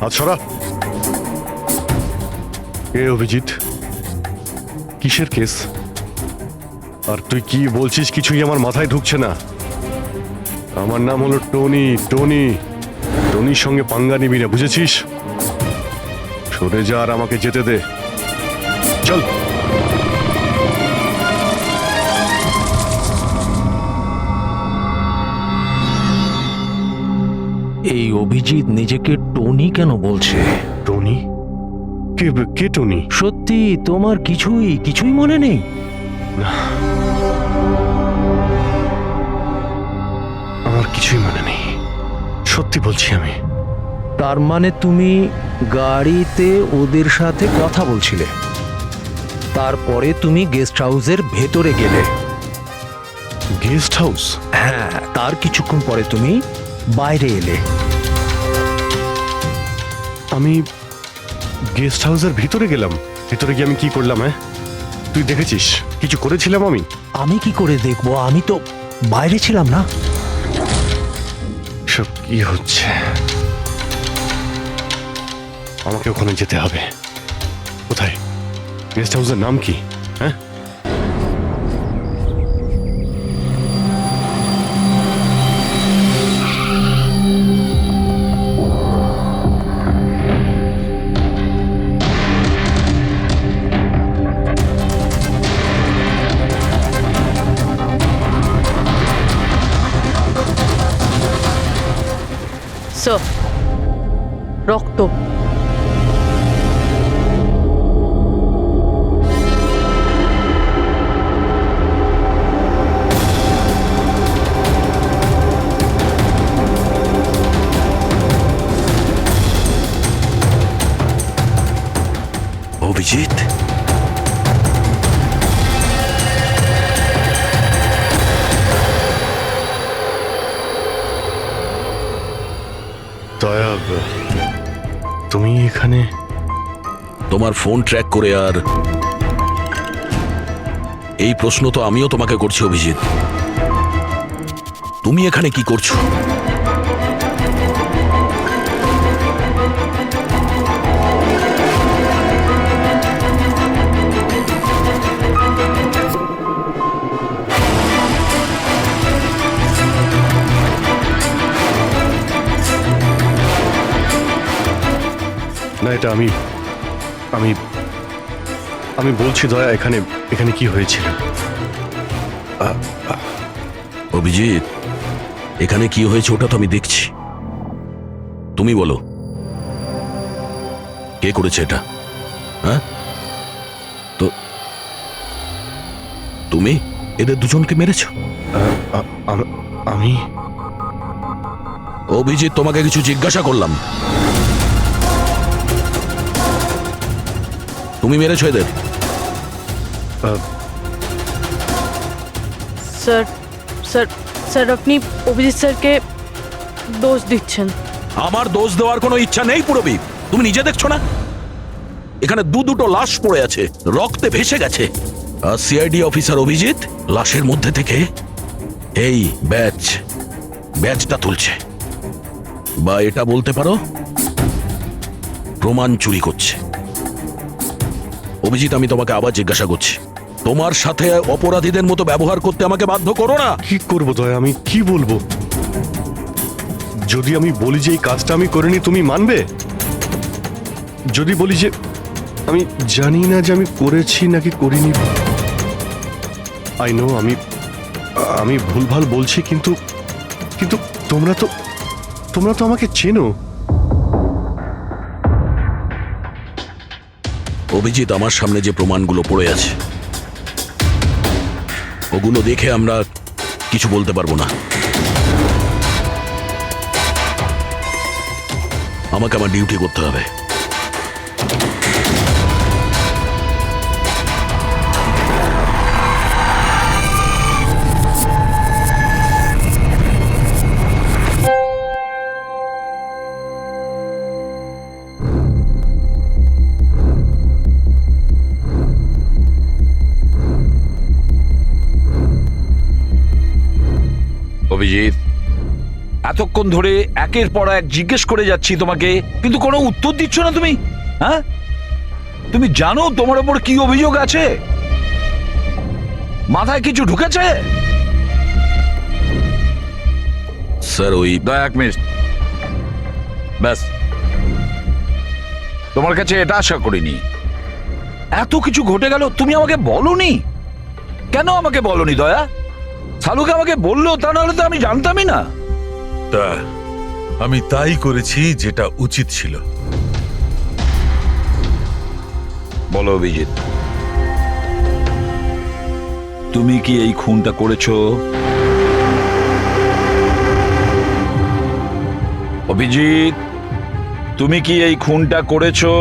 আচ্ছা, কে অভিজিৎ? কিসের কেস? আর তুই কি বলছিস কিছুই আমার মাথায় ঢুকছে না। আমার নাম হলো টনি। টনির সঙ্গে পাঙ্গা নিবি না, বুঝেছিস? সরে যা আর আমাকে যেতে দে। চল। এই অভিজিৎ নিজেকে টনি কেন বলছে? টনি? ডিটেকটিভ কে টনি? সত্যি তোমার কিছুই মনে নেই? আমার কিছুই মনে নেই, সত্যি বলছি আমি। তার মানে তুমি গাড়িতে ওদের সাথে কথা বলছিলে, তারপরে তুমি গেস্ট হাউসের ভেতরে গেলে। Guest house? হ্যাঁ, তার কিছুক্ষণ পরে তুমি বাইরে এলে। আমি গেস্ট হাউসের ভিতরে গেলাম? ভিতরে গিয়ে আমি কি করলাম? হ্যাঁ, তুই দেখেছিস কিছু করেছিলাম আমি? আমি কি করে দেখবো, আমি তো বাইরে ছিলাম না। সব কি হচ্ছে? আমাকে ওখানে যেতে হবে। কোথায়? গেস্ট হাউসের নাম কি? হ্যাঁ, স্যার, রক্ত। অভিজিৎ, দয়া, তুমি এখানে? তোমার ফোন ট্র্যাক করে আর এই প্রশ্ন তো আমিও তোমাকে করছি অভিজিৎ। তুমি এখানে কি করছো? না, এটা আমি আমি আমি বলছি দয়া, এখানে এখানে কি হয়েছিল? অভিজিৎ, এখানে কি হয়েছে ওটা তো আমি দেখছি। তুমি বলো, কে করেছে এটা? হ্যাঁ, তো তুমি এদের দুজনকে মেরেছো? আমি? অভিজিৎ, তোমাকে কিছু জিজ্ঞাসা করলাম। তুমি মেরেছো এদের? স্যার স্যার স্যার, আপনি অভিজিৎ স্যারকে দোষ দিচ্ছেন। আমার দোষ দেওয়ার কোনো ইচ্ছা নেই পুরবী। তুমি নিজে দেখছো না এখানে দুটো লাশ পড়ে আছে, রক্তে ভেসে গেছে। আর সিআইডি অফিসার অভিজিৎ লাশের মধ্যে থেকে এই ব্যাজটা তুলছে, বা এটা বলতে পারো প্রমাণ চুরি করছে। অভিজিৎ, আমি তোমাকে আবার জিজ্ঞাসা করছি, তোমার সাথে অপরাধীদের মতো ব্যবহার করতে আমাকে বাধ্য করো না। কি করবো দয়া, আমি কি বলবো? যদি আমি বলি যে এই কাজটা আমি করিনি, তুমি মানবে? যদি বলি যে আমি জানি না যে আমি করেছি নাকি করিনি, আই নো আমি ভুলভাল বলছি, কিন্তু কিন্তু তোমরা তো আমাকে চেনো। অভিজিৎ, আমার সামনে যে প্রমাণগুলো পড়ে আছে ওগুলো দেখে আমরা কিছু বলতে পারবো না। আমাকে আমার ডিউটি করতে হবে। অভিজিৎ, এতক্ষণ ধরে একের পর এক জিজ্ঞেস করে যাচ্ছি তোমাকে, কিন্তু কোনো উত্তর দিচ্ছ না তুমি। হ্যাঁ, তুমি জানো তোমার ওপর কি অভিযোগ আছে? মাথায় কিছু ঢুকেছে? স্যার, ওই এক মিনিট, ব্যাস। তোমার কাছে এটা আশা করিনি। এত কিছু ঘটে গেল, তুমি আমাকে বলনি কেন? আমাকে বলনি দয়া? সালুকে আমাকে বললো, তা নাহলে তো আমি জানতামই না। তা আমি তাই করেছি যেটা উচিত ছিল। বলো অভিজিৎ, তুমি কি এই খুনটা করেছো? অভিজিৎ, তুমি কি এই খুনটা করেছো?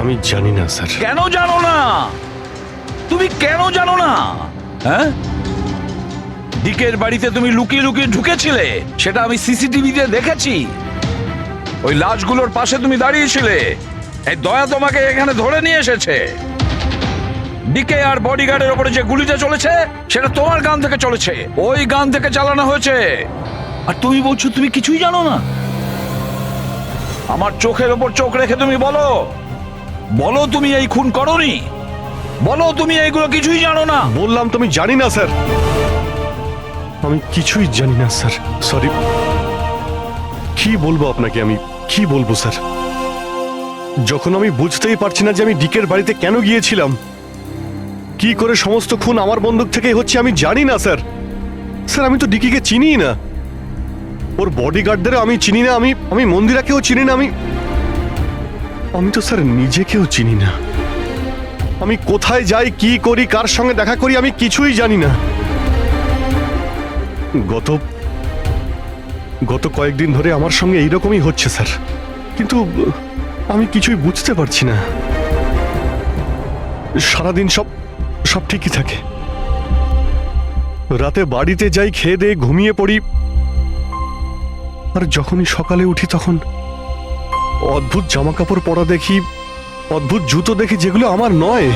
আমি জানি না স্যার। কেন জানো না? তুমি কেন জানো না? হ্যাঁ, ডিকের বাড়িতে তুমি লুকিয়ে লুকিয়ে ঢুকেছিলে, সেটা আমি সিসিটিভিতে দেখেছি। ওই লাশগুলোর পাশে তুমি দাঁড়িয়েছিলে। এই দয়া তোমাকে এখানে ধরে নিয়ে এসেছে। ডিকে আর বডিগার্ডের উপরে যে গুলিটা চলেছে সেটা তোমার গান থেকে চলেছে, ওই গান থেকে চালানো হয়েছে। আর তুমি বলছো তুমি কিছুই জানো না? আমার চোখের ওপর চোখ রেখে তুমি বলো, বলো তুমি এই খুন করোনি, বলো তুমি এইগুলো কিছুই জানো না। বললাম তুমি জানি না স্যার, আমি কিছুই জানি না স্যার। সরি, কি বলবো আপনাকে, আমি কি বলবো স্যার? যখন আমি বুঝতেই পারছি না যে আমি ডিকের বাড়িতে কেন গিয়েছিলাম, কি করে সমস্ত খুন আমার বন্দুক থেকেই হচ্ছে, আমি জানি না স্যার। স্যার আমি তো ডিকিকে চিনি না, ওর বডিগার্ডদেরও আমি চিনি না, আমি মন্দিরাকেও চিনি না, আমি তো স্যার নিজেকেও চিনি না। আমি কোথায় যাই, কি করি, কার সঙ্গে দেখা করি, আমি কিছুই জানি না। গত কয়েকদিন ধরে আমার সঙ্গে এইরকমই হচ্ছে স্যার, কিন্তু আমি কিছুই বুঝতে পারছি না। সারাদিন সব ঠিকই থাকে, রাতে বাড়িতে যাই, খেয়ে দিয়ে ঘুমিয়ে পড়ি, আর যখনই সকালে উঠি তখন অদ্ভুত জামা কাপড় পরা দেখি, অদ্ভুত জুতো দেখি, যেগুলো আমার নয়।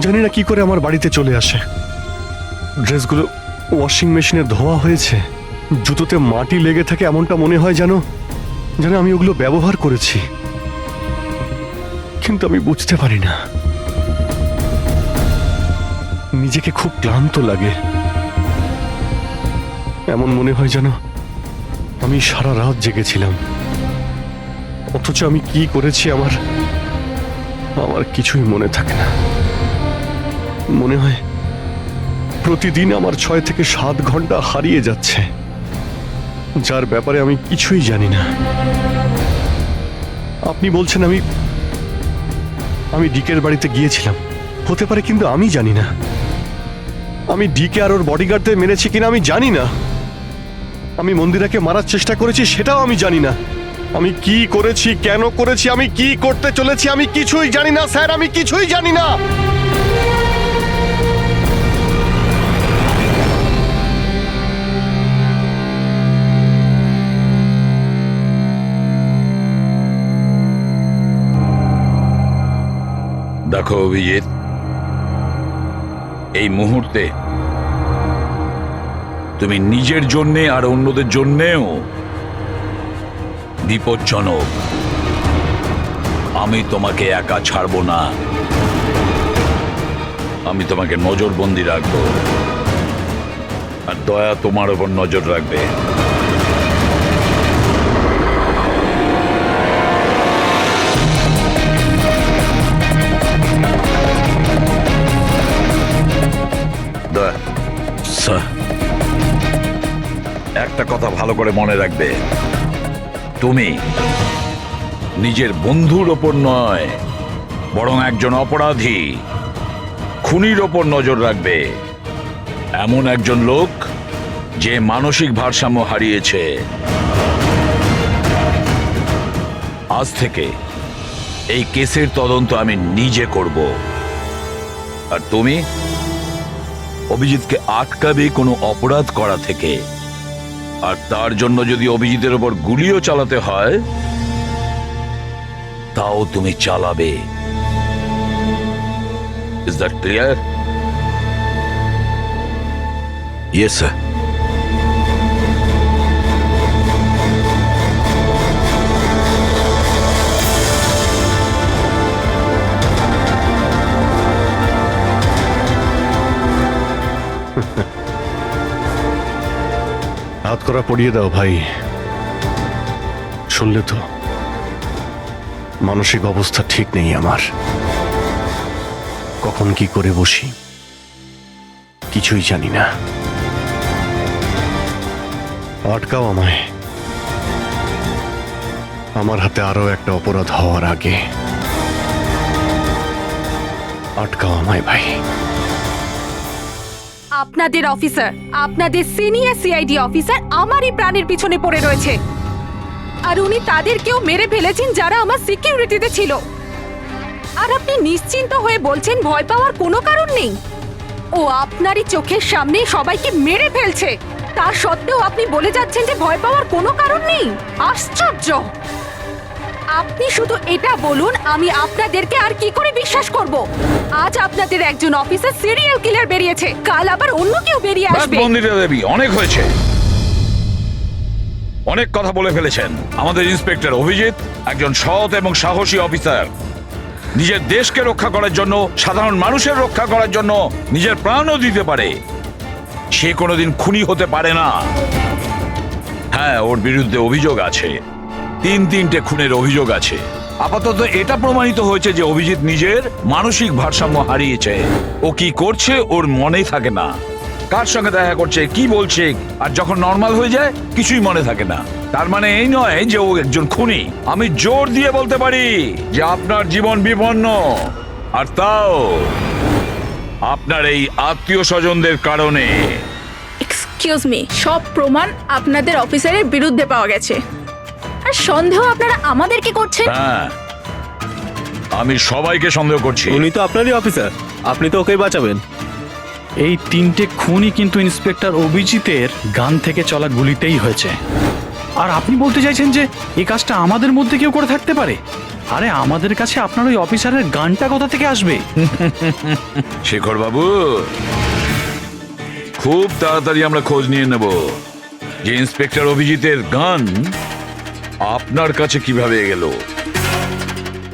জানি না কি করে আমার বাড়িতে চলে আসে। ড্রেসগুলো ওয়াশিং মেশিনে ধোয়া হয়েছে, জুতোতে মাটি লেগে থাকে, এমনটা মনে হয় যেন আমি ওগুলো ব্যবহার করেছি, কিন্তু আমি বুঝতে পারি না। নিজেকে খুব ক্লান্ত লাগে, এমন মনে হয় যেন আমি সারা রাত জেগেছিলাম, অথচ আমি কি করেছি আমার কিছুই মনে থাকে না। মনে হয় প্রতিদিন আমার 6 থেকে 7 ঘন্টা হারিয়ে যাচ্ছে, যার ব্যাপারে আমি কিছুই জানি না। আপনি বলছেন আমি ডিকের বাড়িতে গিয়েছিলাম, হতে পারে, কিন্তু আমি জানি না। আমি ডিকে আর ওর বডিগার্ডদের মেরেছি কিনা আমি জানি না। আমি মন্দিরাকে মারার চেষ্টা করেছি সেটাও আমি জানি না। আমি কি করেছি, কেন করেছি, আমি কি করতে চলেছি, আমি কিছুই জানি না স্যার, আমি কিছুই জানি না। দেখো অভিজিৎ, এই মুহূর্তে তুমি নিজের জন্যে আর অন্যদের জন্যেও বিপজ্জনক। আমি তোমাকে একা ছাড়বো না, আমি তোমাকে নজরবন্দি রাখবো, আর দয়া তোমার ওপর নজর রাখবে। দয়া, স্যার, একটা কথা ভালো করে মনে রাখবে, তুমি নিজের বন্ধুর ওপর নয়, বরং একজন অপরাধী খুনির ওপর নজর রাখবে, এমন একজন লোক যে মানসিক ভারসাম্য হারিয়েছে। আজ থেকে এই কেসের তদন্ত আমি নিজে করব, আর তুমি অভিজিৎকে আটকাবে কোনো অপরাধ করা থেকে, আর তার জন্য যদি অভিজিতের ওপর গুলিও চালাতে হয় তাও তুমি চালাবে। Is that clear? Yes sir. হাত করা পড়িয়ে দাও ভাই। শুনলে তো, মানসিক অবস্থা ঠিক নেই আমার, কখন কি করে বসি কিছুই জানি না। আটকাও আমায়, আমার হাতে আরো একটা অপরাধ হওয়ার আগে আটকাও আমায় ভাই। আপনাদের অফিসার, আপনাদের সিনিয়র সিআইডি অফিসার আমারই প্রাণের পিছনে পড়ে রয়েছে, আর উনি তাদেরকেও মেরে ফেলেছেন যারা আমার সিকিউরিটিতে ছিল। আর আপনি নিশ্চিন্ত হয়ে বলছেন ভয় পাওয়ার কোনো কারণ নেই। ও আপনারই চোখের সামনে সবাইকে মেরে ফেলছে, তার সত্ত্বেও আপনি বলে যাচ্ছেন যে ভয় পাওয়ার কোনো কারণ নেই। আশ্চর্য! আপনি শুধু এটা বলুন, আমি আপনাদেরকে আর কি করে বিশ্বাস করব? আজ আপনাদের একজন অফিসার সিরিয়াল কিলার বেরিয়েছে, কাল আবার অন্য কেউ বেরিয়ে ব্যাস আসবে। মন্দিরা দেবী, অনেক হয়েছে, অনেক কথা বলে ফেলেছেন। আমাদের ইন্সপেক্টর অভিজিৎ একজন সৎ এবং সাহসী অফিসার। নিজের দেশকে রক্ষা করার জন্য, সাধারণ মানুষের রক্ষা করার জন্য নিজের প্রাণও দিতে পারে। সে কোনোদিন খুনি হতে পারে না। হ্যাঁ, ওর বিরুদ্ধে অভিযোগ আছে, তিনটে খুনের অভিযোগ আছে। আপাতত এটা প্রমাণিত হয়েছে যে অভিজিৎ নিজের মানসিক ভারসাম্য হারিয়েছে। ও কি করছে ওর মনেই থাকে না, কার সঙ্গে দেখা করছে, কি বলছে, আর যখন নর্মাল হয়ে যায় কিছুই মনে থাকে না। তার মানে এই নয় যে ও একজন খুনি। আমি জোর দিয়ে বলতে পারি যে আপনার জীবন বিপন্ন, আর তাও আপনার এই আত্মীয় স্বজনদের কারণে। এক্সকিউজ মি, সব প্রমাণ আপনাদের অফিসারের বিরুদ্ধে পাওয়া গেছে, আর সন্দেহ আপনারা আমাদেরকে করছেন। হ্যাঁ, আমি সবাইকে সন্দেহ করছি। উনি তো আপনারই অফিসার, আপনি তো ওকেই বাঁচাবেন। এই 3টে খুনই কিন্তু ইন্সপেক্টর অভিজিতের গান থেকে চলা গুলিতেই হয়েছে। আর আপনি বলতে চাইছেন যে এই কাজটা আমাদের মধ্যে কেউ করে থাকতে পারে? আরে আমাদের কাছে আপনার ওই অফিসারের গানটা কোথা থেকে আসবে? শেখর বাবু, খুব তাড়াতাড়ি আমরা খোঁজ নিয়ে নেব যে ইন্সপেক্টর অভিজিতের গান আপনার কাছে কিভাবে গেল।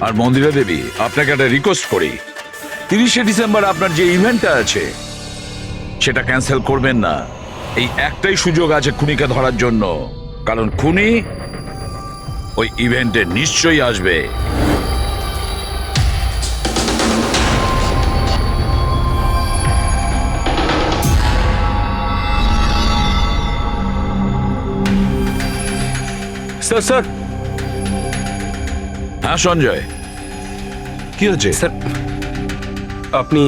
আর মন্দিরা দেবী, আপনাকে একটা রিকোয়েস্ট করি, 30শে ডিসেম্বর আপনার যে ইভেন্টটা আছে সেটা ক্যান্সেল করবেন না। এই একটাই সুযোগ আছে খুনিকে ধরার জন্য, কারণ খুনি ওই ইভেন্টে নিশ্চয়ই আসবে। স্যার স্যার হ্যাঁ সঞ্জয়, কি হচ্ছে? স্যার, আপনি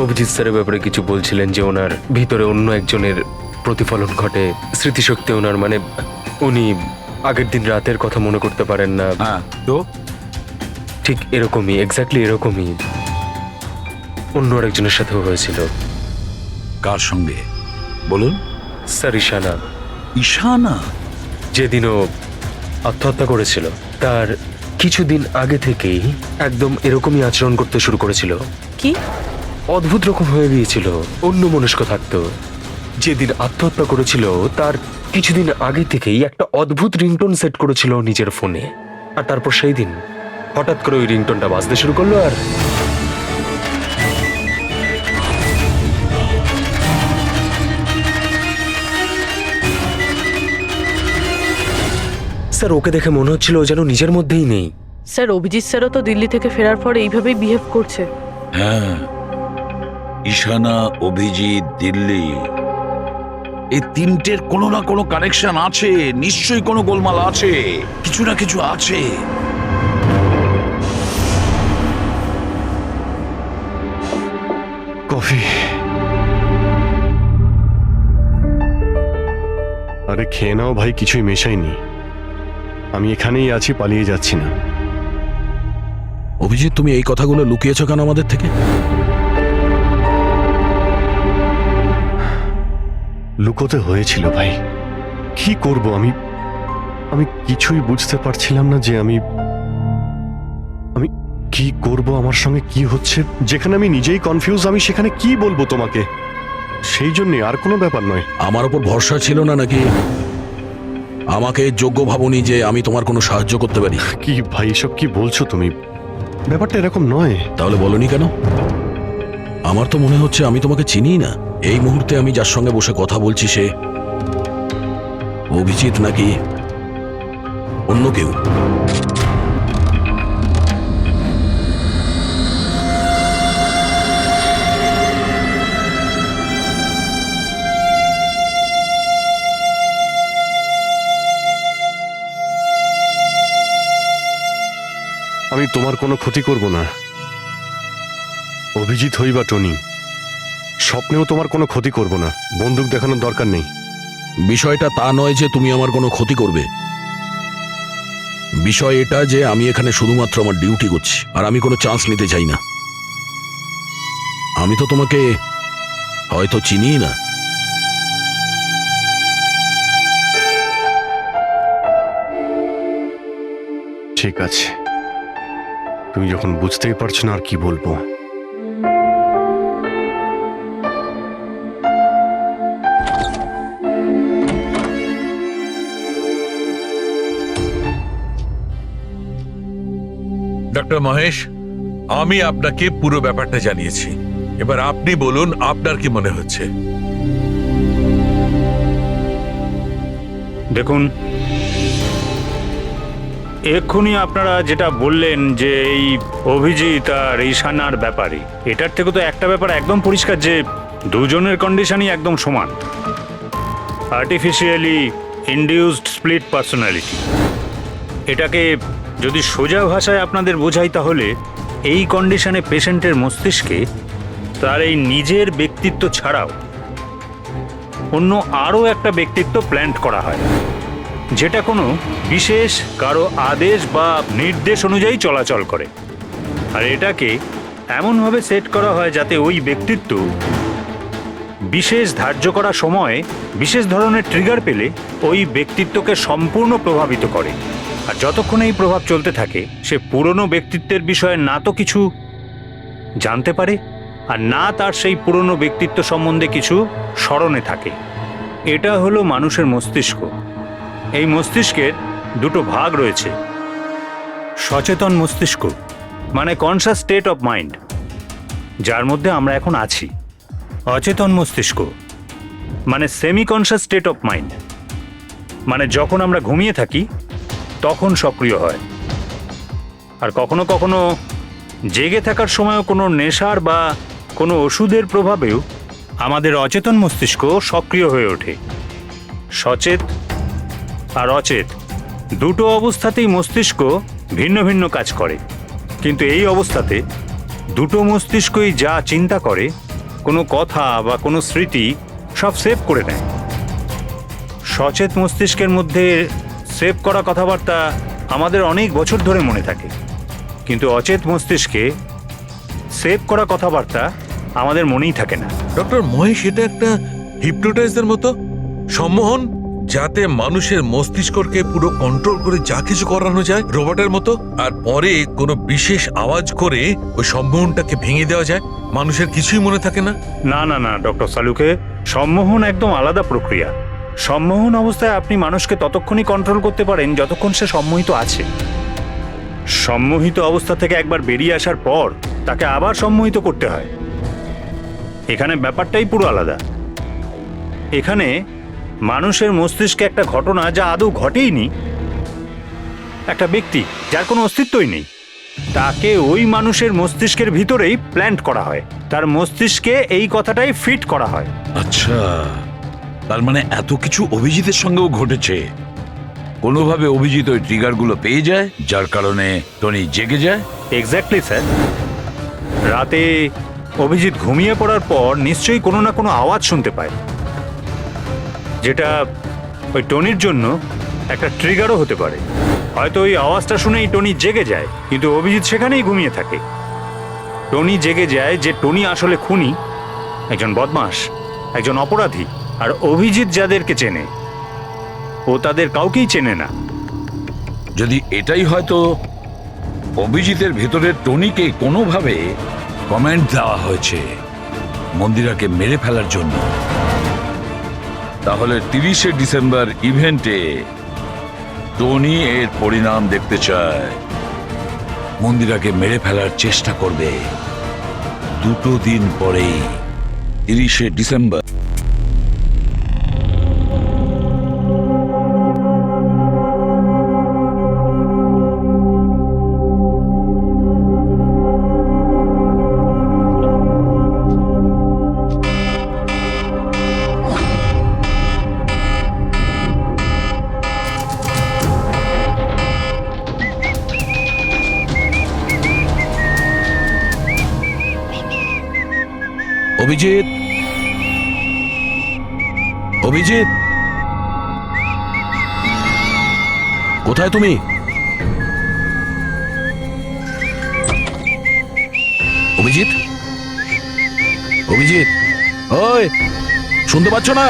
অভিজিৎ স্যারের ব্যাপারে কিছু বলছিলেন যে ওনার ভিতরে অন্য একজনের প্রতিফলন ঘটে, স্মৃতিশক্তি ওনার, মানে উনি আগের দিন রাতের কথা মনে করতে পারেন না। হ্যাঁ, তো ঠিক এরকমই, এক্স্যাক্টলি এরকমই অন্য আরেকজনের সাথেও হয়েছিল। কার সঙ্গে বলুন? স্যার ঈশানা। ঈশানা? যেদিনও আত্মহত্যা করেছিল তার কিছুদিন আগে থেকেই একদম এরকমই আচরণ করতে শুরু করেছিল। কি অদ্ভুত রকম হয়ে গিয়েছিল, অন্য মনস্ক থাকতো। যেদিন আত্মহত্যা করেছিল তার কিছুদিন আগে থেকেই একটা অদ্ভুত রিংটোন সেট করেছিল নিজের ফোনে, আর তারপর সেই দিন হঠাৎ করে ওই রিংটোনটা বাজতে শুরু করলো। আর স্যার, ওকে দেখে মনে হচ্ছিল ও যেন নিজের মধ্যেই নেই। স্যার, অভিজিৎ স্যারও তো দিল্লি থেকে ফেরার পর এইভাবেই বিহেভ করছে। হ্যাঁ, ঈশানা, অভিজিৎ, দিল্লি, এই তিনটের কোনো না কোনো কানেকশন আছে। নিশ্চয়ই কোনো গোলমাল আছে, কিছু না কিছু আছে। কফি। আরে খেয়ে নাও ভাই, কিছুই মেশাইনি। আমি এখানেই আছি, পালিয়ে যাচ্ছি না। অভিজিৎ, তুমি এই কথাগুলো লুকিয়েছো কেন আমাদের থেকে? লুকোতে হয়েছিল ভাই, কি করব আমি? আমি কিছুই বুঝতে পারছিলাম না যে আমি কি করব, আমার সঙ্গে কি হচ্ছে। যেখানে আমি নিজেই কনফিউজ, আমি সেখানে কি বলবো তোমাকে? সেই জন্য, আর কোনো ব্যাপার নয়। আমার ওপর ভরসা ছিল না নাকি? আমাকে যোগ্য ভাবনি যে আমি তোমার কোনো সাহায্য করতে পারি? কি ভাই, এসব কি বলছো তুমি? ব্যাপারটা এরকম নয়। তাহলে বলনি কেন? আমার তো মনে হচ্ছে আমি তোমাকে চিনি না। এই মুহূর্তে আমি যার সঙ্গে বসে কথা বলছি সে অভিজিৎ নাকি অন্য কেউ? আমি তোমার কোনো ক্ষতি করব না। অভিজিৎ হই বা টনি, স্বপ্নেও তোমার কোনো ক্ষতি করব না। বন্দুক দেখানোর দরকার নেই। বিষয়টা তা নয় যে তুমি আমার কোনো ক্ষতি করবে। বিষয় এটা যে আমি এখানে শুধুমাত্র আমার ডিউটি করছি, আর আমি কোনো চান্স নিতে চাই না। আমি তো তোমাকে হয়তো চিনি না। ঠিক আছে, তুমি যখন বুঝতেই পারছো না আর কি বলবো। ডক্টর মহেশ, আমি আপনাকে পুরো ব্যাপারটা জানিয়েছি। এবার আপনি বলুন আপনার কি মনে হচ্ছে। দেখুন, এক্ষুনি আপনারা যেটা বললেন যে এই অভিজিৎ আর ঈশানার ব্যাপারে, এটার থেকে তো একটা ব্যাপার একদম পরিষ্কার যে দুজনের কন্ডিশনই একদম সমান। Artificially induced split personality. এটাকে যদি সোজা ভাষায় আপনাদের বোঝাই তাহলে এই কন্ডিশনে পেশেন্টের মস্তিষ্কে তার এই নিজের ব্যক্তিত্ব ছাড়াও অন্য আরও একটা ব্যক্তিত্ব প্ল্যান্ট করা হয়, যেটা কোনো বিশেষ কারো আদেশ বা নির্দেশ অনুযায়ী চলাচল করে। আর এটাকে এমনভাবে সেট করা হয় যাতে ওই ব্যক্তিত্ব বিশেষ ধার্য করা সময়ে বিশেষ ধরনের ট্রিগার পেলে ওই ব্যক্তিত্বকে সম্পূর্ণ প্রভাবিত করে। আর যতক্ষণ এই প্রভাব চলতে থাকে সে পুরনো ব্যক্তিত্বের বিষয়ে না তো কিছু জানতে পারে আর না তার সেই পুরনো ব্যক্তিত্ব সম্বন্ধে কিছু স্মরণে থাকে। এটা হলো মানুষের মস্তিষ্ক। এই মস্তিষ্কের দুটো ভাগ রয়েছে। সচেতন মস্তিষ্ক মানে কনসাস স্টেট অফ মাইন্ড, যার মধ্যে আমরা এখন আছি। অচেতন মস্তিষ্ক মানে semi conscious state of mind, মানে যখন আমরা ঘুমিয়ে থাকি তখন সক্রিয় হয়। আর কখনো কখনো জেগে থাকার সময়ও কোনো নেশার বা কোনো ওষুধের প্রভাবেও আমাদের অচেতন মস্তিষ্ক সক্রিয় হয়ে ওঠে। সচেত আর অচেত দুটো অবস্থাতেই মস্তিষ্ক ভিন্ন ভিন্ন কাজ করে, কিন্তু এই অবস্থাতে দুটো মস্তিষ্কই যা চিন্তা করে, কোনো কথা বা কোনো স্মৃতি সব সেভ করে নেয়। সচেত মস্তিষ্কের মধ্যে সেভ করা কথাবার্তা আমাদের অনেক বছর ধরে মনে থাকে, কিন্তু অচেত মস্তিষ্কে সেভ করা কথাবার্তা আমাদের মনেই থাকে না। ডক্টর মহেশ, এটা একটা হিপনোটাইজের মতো সম্মোহন, যাতে মানুষের মস্তিষ্ককে পুরো কন্ট্রোল করে যা কিছু করানো যায় রোবটের মতো, আর পরে কোনো বিশেষ আওয়াজ করে ওই সম্মোহনটাকে ভেঙে দেওয়া যায়। মানুষের কিছুই মনে থাকে না। না না না ডক্টর সালুকে, সম্মোহন একদম আলাদা প্রক্রিয়া। সম্মোহন অবস্থায় আপনি মানুষকে ততক্ষণই কন্ট্রোল করতে পারেন যতক্ষণ সে সম্মোহিত আছে। সম্মোহিত অবস্থা থেকে একবার বেরিয়ে আসার পর তাকে আবার সম্মোহিত করতে হয়। এখানে ব্যাপারটাই পুরো আলাদা। এখানে মানুষের মস্তিষ্কে একটা ঘটনা যা আদৌ ঘটেইনি, একটা ব্যক্তি যার কোনো অস্তিত্বই নেই, তাকে ওই মানুষের মস্তিষ্কের ভিতরেই প্ল্যান্ট করা হয়। তার মস্তিষ্কে এই কথাটাই ফিট করা হয়। আচ্ছা, তার মানে এত কিছু অভিজিতের সঙ্গেও ঘটেছে। কোনোভাবে অভিজিৎ ওই ট্রিগারগুলো পেয়ে যায়, যার কারণে টনি জেগে যায়। Exactly sir. রাতে অভিজিৎ ঘুমিয়ে পড়ার পর নিশ্চয়ই কোনো না কোনো আওয়াজ শুনতে পায়, যেটা ওই টনির জন্য একটা ট্রিগারও হতে পারে। হয়তো ওই আওয়াজটা শুনেই টনি জেগে যায়, কিন্তু অভিজিৎ সেখানেই ঘুমিয়ে থাকে। টনি জেগে যায় যে টনি আসলে খুনি, একজন বদমাশ, একজন অপরাধী। আর অভিজিৎ যাদেরকে চেনে ও তাদের কাউকেই চেনে না। যদি এটাই হয়তো অভিজিতের ভেতরে টনিকে কোনোভাবে কমেন্ট দেওয়া হয়েছে মন্দিরাকে মেরে ফেলার জন্য, তাহলে 30শে ডিসেম্বর ইভেন্টে টনি এর পরিণাম দেখতে চায়। মন্দিরাকে মেরে ফেলার চেষ্টা করবে 2 দিন পরেই, 30শে ডিসেম্বর। অভিজিৎ, অভিজিৎ, কোথায় তুমি? অভিজিৎ, অভিজিৎ, ওই শুনতে পাচ্ছ না?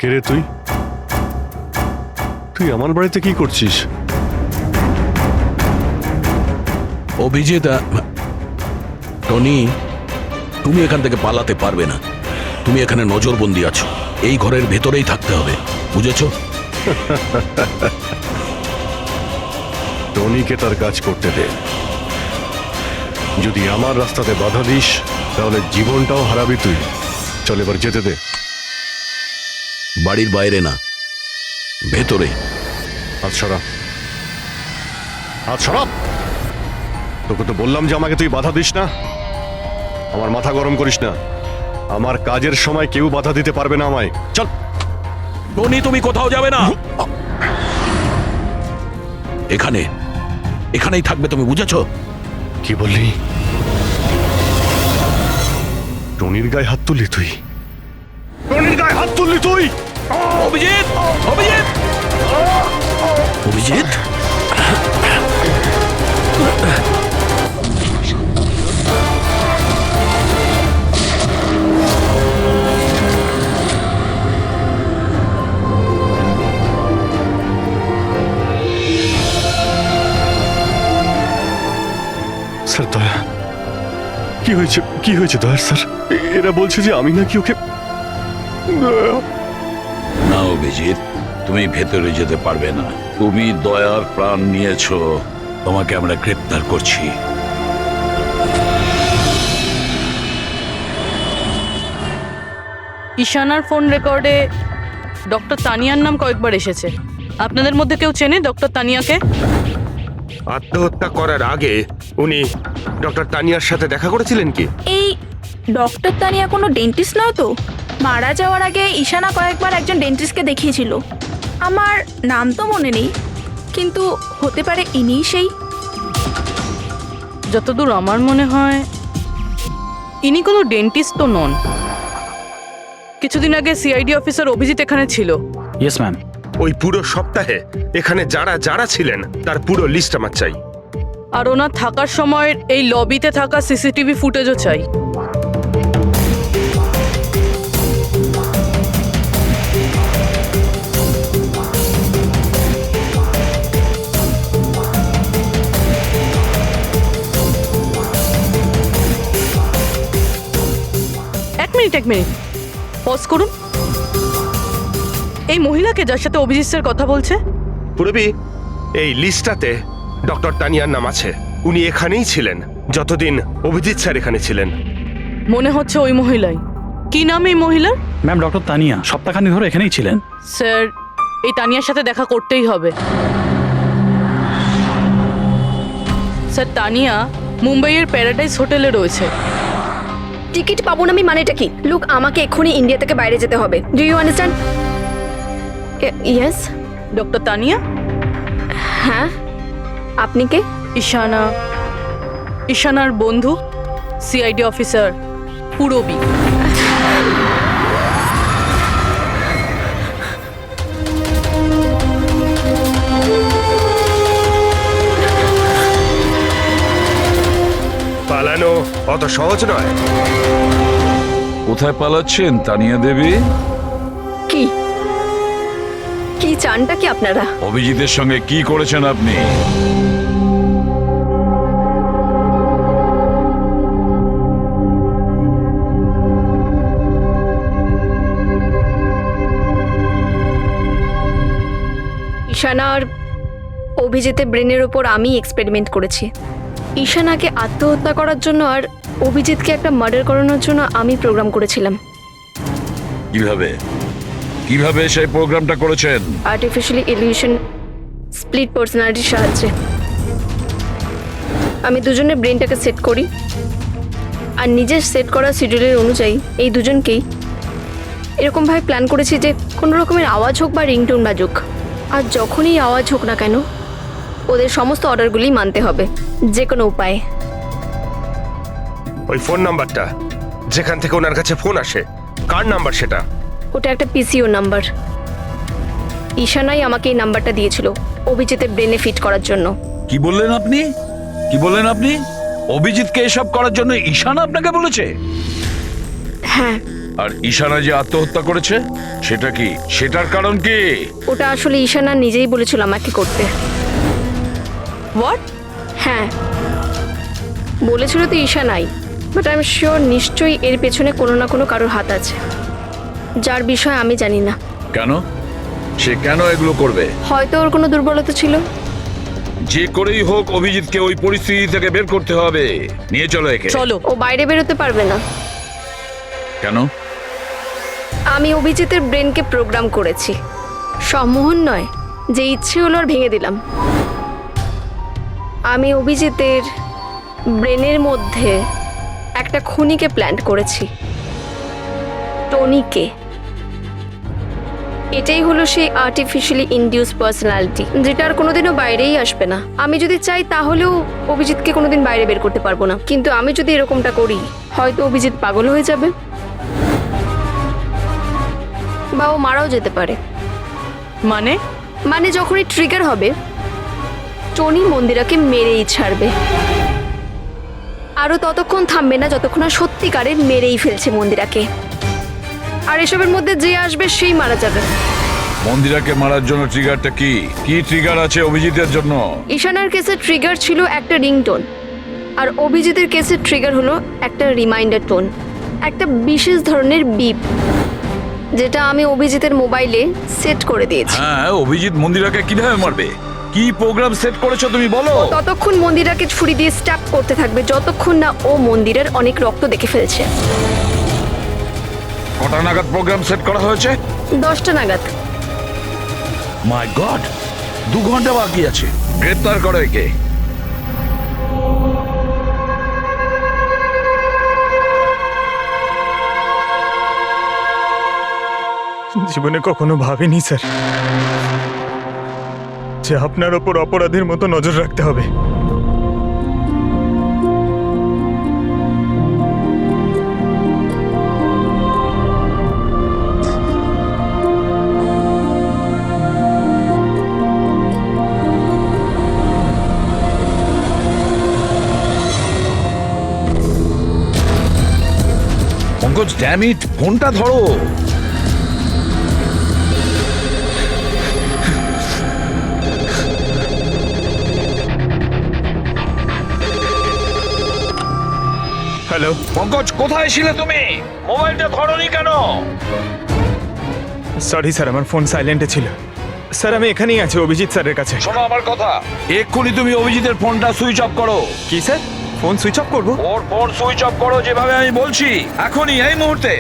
কে রে তুই? তুই আমার বাড়িতে কি করছিস? অভিজিৎ, টনি, তুমি এখান থেকে পালাতে পারবে না। তুমি এখানে নজরবন্দি আছো, এই ঘরের ভেতরেই থাকতে হবে, বুঝেছো? টনিকে তার কাজ করতে দে। যদি আমার রাস্তাতে বাধা দিস তাহলে জীবনটাও হারাবি তুই। চল এবার যেতে দে। বাড়ির বাইরে না, ভেতরে। হাত সরা, হাত সরা। তোকে তো বললাম যে আমাকে তুই বাধা দিস না। আমার মাথা গরম করিস না। আমার কাজের সময় কেউ বাধা দিতে পারবে না আমায়। চল। টনি, তুমি কোথাও যাবে না, এখানে, এখানেই থাকবে তুমি, বুঝেছো? কি বললি? টনির গায়ে হাত তুললি তুই? টনির গায়ে হাত তুললি তুই? অভিজিৎ, অভিজিৎ, অভিজিৎ, স্যার দয়া, কি হয়েছে? কি হয়েছে দয়ার স্যার? এরা বলছে যে আমি নাকি ওকে। না অভিজিৎ, তুমি ভেতরে যেতে পারবে না। তুমি দয়ার প্রাণ নিয়েছো, তোমাকে আমরা গ্রেপ্তার করছি। ঈশানার ফোন রেকর্ডে ডক্টর তানিয়ার নাম কয়েকবার এসেছে। আপনাদের মধ্যে কেউ চেনে ডক্টর তানিয়াকে? আত্মহত্যা করার আগে উনি ডক্টর তানিয়ার সাথে দেখা করেছিলেন কি? এই ডক্টর তানিয়া কোনো ডেন্টিস্ট নয় তো? মারা যাওয়ার আগে ঈশানা কয়েকবার একজন ডেন্টিস্টকে দেখিয়েছিল। আমার নাম তো মনে নেই, কিন্তু হতে পারে ইনিই সেই। যতদূর আমার মনে হয় ইনি কোনো ডেন্টিস্ট তো নন। কিছুদিন আগে সিআইডি অফিসার অভিজিৎ এখানে ছিল। Yes ma'am. ওই পুরো সপ্তাহে এখানে যারা যারা ছিলেন তার পুরো লিস্ট আমার চাই। আর ওনার থাকার সময়ের এই লবিতে থাকা সিসিটিভি ফুটেজও চাই। এক মিনিট পজ করুন। এই মহিলাকে যার সাথে অভিজিৎ স্যার কথা বলছে? পুরবি, এই লিস্টটাতে ডক্টর তানিয়ার নাম আছে। উনি এখানেই ছিলেন যতদিন অভিজিৎ স্যার এখানে ছিলেন। মনে হচ্ছে ওই মহিলাই। কি নাম এই মহিলার? ম্যাম, ডক্টর তানিয়া সপ্তাহখানেক ধরে এখানেই ছিলেন। স্যার, এই তানিয়ার সাথে দেখা করতেই হবে। স্যার, তানিয়া মুম্বাইয়ের প্যারাডাইস হোটেলে রয়েছে। টিকিট পাবো না আমি মানেটা কি? লুক, আমাকে এক্ষুনি ইন্ডিয়া থেকে বাইরে যেতে হবে। Do you understand? Yes. Doctor Tanya? হ্যাঁ, আপনি কে? ঈশানার বন্ধু, সিআইডি অফিসার পুরবী। পালানো অত সহজ নয়। কোথায় পালাচ্ছেন তানিয়া দেবী? কি কি চানটা কি আপনারা? অভিজিতের সঙ্গে কি করেছেন আপনি? ঈশানা আর অভিজিতের ব্রেনের ওপর আমি এক্সপেরিমেন্ট করেছি। ঈশানাকে আত্মহত্যা করার জন্য আর অভিজিৎকে একটা মার্ডার করানোর জন্য আমি প্রোগ্রাম করেছিলাম। কিভাবে কিভাবে সেই প্রোগ্রামটা করেছেন? আর্টিফিশিয়ালি ইলিউশন স্প্লিট পার্সোনালিটির সাহায্যে আমি দুজনের ব্রেনটাকে সেট করি, আর নিজের সেট করা শিডিউলের অনুযায়ী এই দুজনকেই এরকমভাবে প্ল্যান করেছি যে কোনো রকমের আওয়াজ হোক বা রিংটোন বাজুক, আর যখনই আওয়াজ হোক না কেন ওদের সমস্ত অর্ডারগুলি মানতে হবে, যে কোনো উপায়ে। ওই ফোন নাম্বারটা যেখান থেকে ওনার কাছে ফোন আসে, কার নাম্বার সেটা? ওটা একটা পিসিও নাম্বার। ঈশানাই আমাকে এই নাম্বারটা দিয়েছিল অভিজিতের ব্রেনে ফিট করার জন্য। কি বললেন আপনি? কি বললেন আপনি? অভিজিৎকে এসব করার জন্য ঈশানা আপনাকে বলেছে? হ্যাঁ, আর ঈশানা যে আত্মহত্যা করেছে সেটা কি? সেটার কারণ কি? ওটা আসলে ঈশানা নিজেই বলেছিল আমাকে করতে। হোয়াট? হ্যাঁ, বলেছিল তো ঈশানাই, বাট আই এম শিওর নিশ্চয়ই এর পেছনে কোনো না কোনো কারোর হাত আছে, যার বিষয়ে আমি জানি না। কেন? সে কেন এগুলো করবে? হয়তো ওর কোনো দুর্বলতা ছিল। যে করেই হোক অভিজিৎকে ওই পরিস্থিতি থেকে বের করতে হবে। নিয়ে চলো একে। চলো। ও বাইরে বেরোতে পারবে না। কেন? আমি অভিজিতের ব্রেনকে প্রোগ্রাম করেছি। সম্মোহন নয়, যে ইচ্ছে হলো আর ভেঙে দিলাম। আমি অভিজিতের ব্রেনের মধ্যে একটা খুনিকে প্ল্যান করেছি, টনিকে। এটাই হলো সেই আর্টিফিশিয়ালি ইনডিউস পার্সোনালিটি, যেটা আর কোনোদিনও বাইরেই আসবে না। আমি যদি চাই তাহলেও অভিজিৎকে কোনোদিন বাইরে বের করতে পারবো না, কিন্তু আমি যদি এরকমটা করি হয়তো অভিজিৎ পাগল হয়ে যাবে বা ও মারাও যেতে পারে। মানে যখনই ট্রিগার হবে টনি মন্দিরাকে মেরেই ছাড়বে। আরও ততক্ষণ থামবে না যতক্ষণ না সত্যিকারের মেরেই ফেলছে মন্দিরাকে। আর এসবের মধ্যে যে আসবে সেই মারা যাবে। মন্দিরাকে মারার জন্য ট্রিগারটা কি? কি ট্রিগার আছে অভিজিতের জন্য? ঈশানার কেসের ট্রিগার ছিল একটা রিংটোন, আর অভিজিতের কেসের ট্রিগার হলো একটা রিমাইন্ডার টোন, একটা বিশেষ ধরনের বিপ, যেটা আমি অভিজিতের মোবাইলে সেট করে দিয়েছি। হ্যাঁ, অভিজিৎ মন্দিরাকে কিভাবে মারবে? কি প্রোগ্রাম সেট করেছো তুমি বলো? ততক্ষণ মন্দিরাকে ছুরি দিয়ে স্ট্যাপ করতে থাকবে যতক্ষণ না ও মন্দিরের অনেক রক্ত দেখে ফেলছে। কটা নাগাদ প্রোগ্রাম সেট করা হয়েছে? 10টা নাগাদ। মাই গড, 2 ঘন্টা বাকি আছে। গ্রেপ্তার করো একে। জীবনে কখনো ভাবিনি স্যার যে আপনার ওপর অপরাধীর মতো নজর রাখতে হবে। পঙ্কজ, ড্যাম ইট, ফোনটা ধরো। হ্যালো পঙ্কজ, কোথায় ছিলে তুমি? মোবাইলটা ধরোনি কেন? সরি স্যার, আমার ফোন সাইলেন্টে ছিল। স্যার আমি এখানেই আছি অভিজিৎ স্যারের কাছে। শোনো আমার কথা, এক্ষুনি তুমি অভিজিতের ফোনটা সুইচ অফ করো। কি স্যার, ফোন সুইচ অফ করবো? ওর ফোন সুইচ অফ করো যেভাবে আমি বলছি, এখনই, এই মুহূর্তে।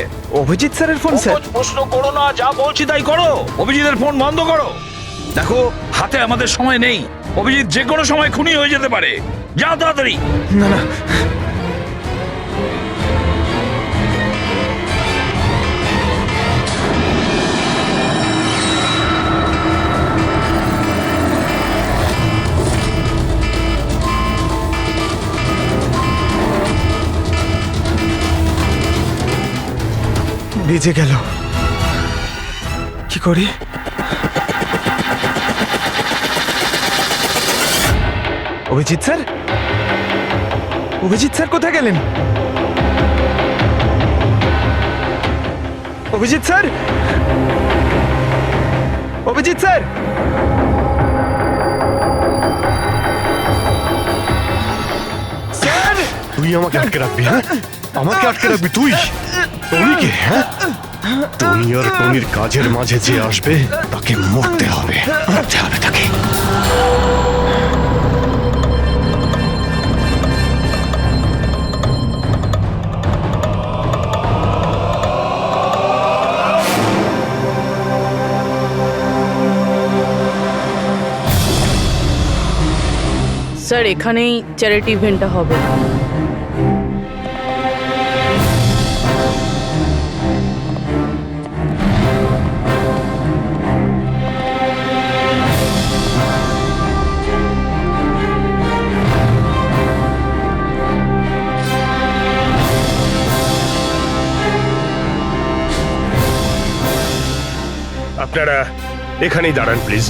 অভিজিৎ স্যারের ফোন স্যার? পঙ্কজ, প্রশ্ন করো না, যা বলছি তাই করো। অভিজিতের ফোন বন্ধ করো। দেখো, হাতে আমাদের সময় নেই। অভিজিৎ যে কোনো সময় খুনি হয়ে যেতে পারে। যাও তাড়াতাড়ি। না না, ভিজে গেল, কি করি? অভিজিৎ স্যার, অভিজিৎ স্যার কোথায় গেলেন? Abhijit sir, Abhijit sir, sir! তুই আমাকে আটকে রাখবি? হ্যাঁ, আমাকে আটকে রাখবি তুই? টনিকে? হ্যাঁ, টনি আর টনির কাজের মাঝে যে আসবে তাকে মরতে হবে, মরতে হবে তাকে। স্যার এখানেই চ্যারিটি ইভেন্টটা হবে। আপনারা এখানেই দাঁড়ান please.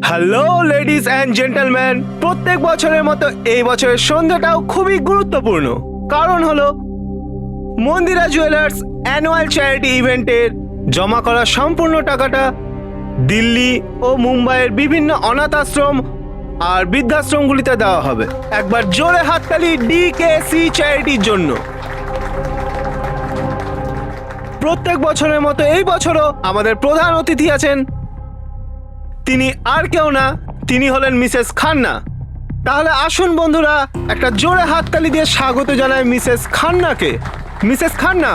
Hello ladies and gentleman, প্রত্যেক বছরের মতো এই বছরের সন্ধ্যাটাও খুবই গুরুত্বপূর্ণ। কারণ হলো মন্দিরা জুয়েলার্স অ্যানুয়াল চ্যারিটি ইভেন্টের জমা করা সম্পূর্ণ টাকাটা দিল্লি ও মুম্বাইয়ের বিভিন্ন অনাথ আশ্রম আর বৃদ্ধাশ্রমগুলিতে দেওয়া হবে। একবার জোরে হাততালি ডিকেসি চ্যারিটির জন্য। প্রত্যেক বছরের মতো এই বছরও আমাদের প্রধান অতিথি আছেন, তিনি আর কেউ না, তিনি হলেন মিসেস খান্না। তাহলে আসুন বন্ধুরা, একটা জোরে হাততালি দিয়ে স্বাগত জানাই মিসেস খান্নাকে। Mrs Khanna,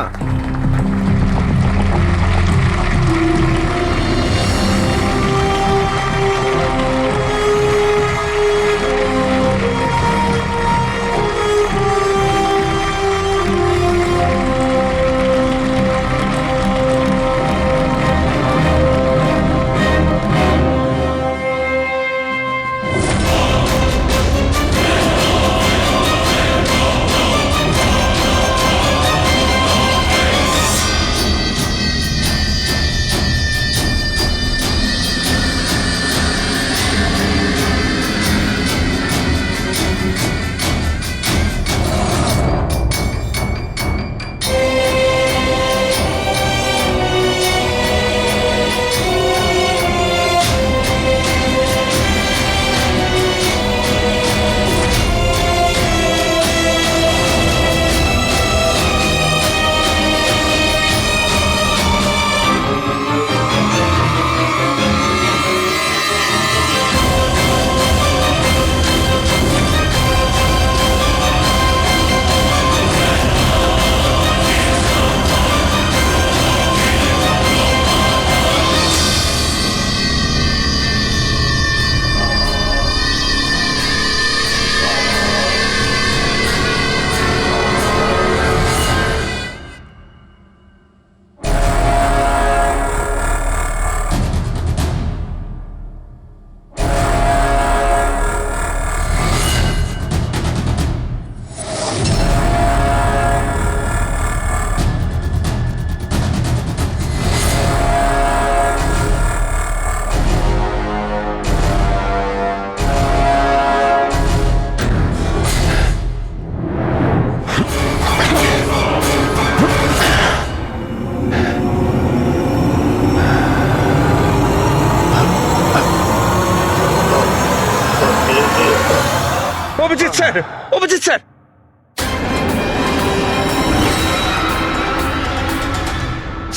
Abhijit sir, Abhijit sir,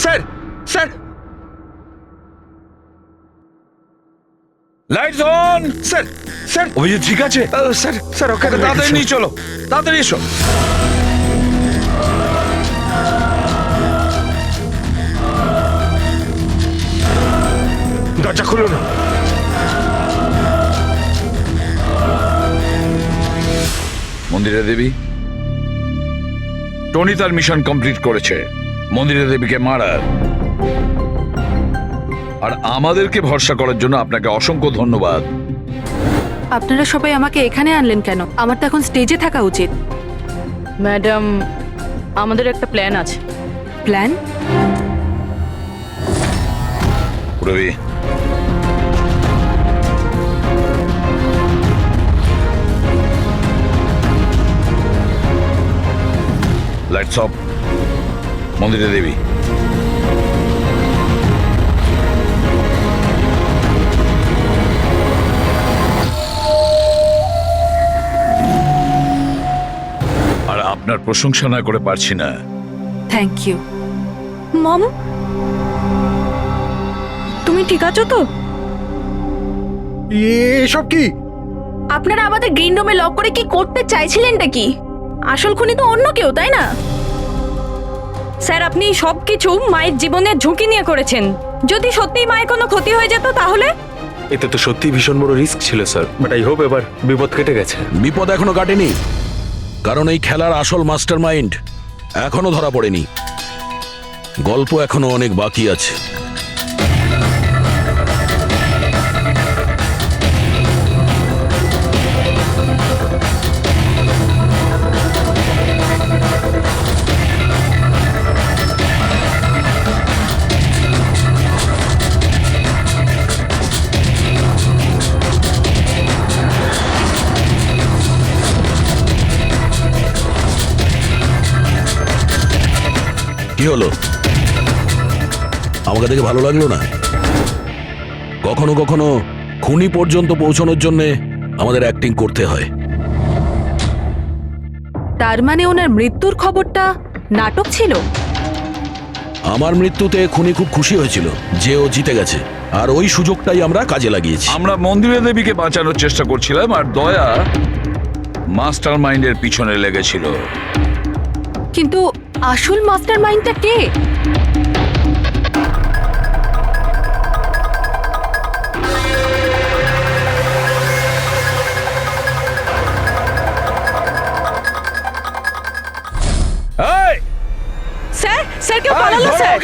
sir, sir, lights on. Sir, sir, Abhijit ঠিক আছে? স্যার, স্যার, ওকে তাড়াতাড়ি নিয়ে চলো, তাড়াতাড়ি এসো। দরজা খুলুন। মন্দিরা দেবী, টনি তার মিশন কমপ্লিট করেছে, মন্দিরা দেবীকে মারার। আর আমাদেরকে ভরসা করার জন্য আপনাকে অসংখ্য ধন্যবাদ। আপনারা সবাই আমাকে এখানে আনলেন কেন? আমার তো এখন স্টেজে থাকা উচিত। ম্যাডাম, আমাদের একটা প্ল্যান আছে। Plan? Ravi, lights off. Mandira Devi, আর আপনার প্রশংসা না করে পারছি না। Thank you. মম, তুমি ঠিক আছো তো? এসব কি? আপনারা আমাদের গ্রিন রুমে লক করে কি করতে চাইছিলেনটা কি? আসল খুনি তো অন্য কেউ, তাই না? স্যার, আপনি সবকিছু মায়ের জীবনের ঝুঁকি নিয়ে করেছেন। যদি সত্যিই মায়ের কোনো ক্ষতি হয়ে যেত তাহলে? এতে তো সত্যি ভীষণ বড় রিস্ক ছিল স্যার, বাট আই হোপ এবার বিপদ কেটে গেছে। বিপদ এখনো কাটেনি, কারণ এই খেলার আসল মাস্টার মাইন্ড এখনো ধরা পড়েনি। গল্প এখনো অনেক বাকি আছে। কি হলো? আমাকে দেখে ভালো লাগলো না? কখনো কখনো খুনি পর্যন্ত পৌঁছানোর জন্য আমাদের অ্যাক্টিং করতে হয়। তার মানে ওনার মৃত্যুর খবরটা নাটক ছিল? আমার মৃত্যুতে খুনি খুব খুশি হয়েছিল যে ও জিতে গেছে, আর ওই সুযোগটাই আমরা কাজে লাগিয়েছি। আমরা মন্দিরা দেবীকে বাঁচানোর চেষ্টা করছিলাম, আর দয়া মাস্টার মাইন্ডের পিছনে লেগেছিল। কিন্তু আসল মাস্টার মাইন্ডটা কে? স্যার, স্যার কেউ পালালো স্যার।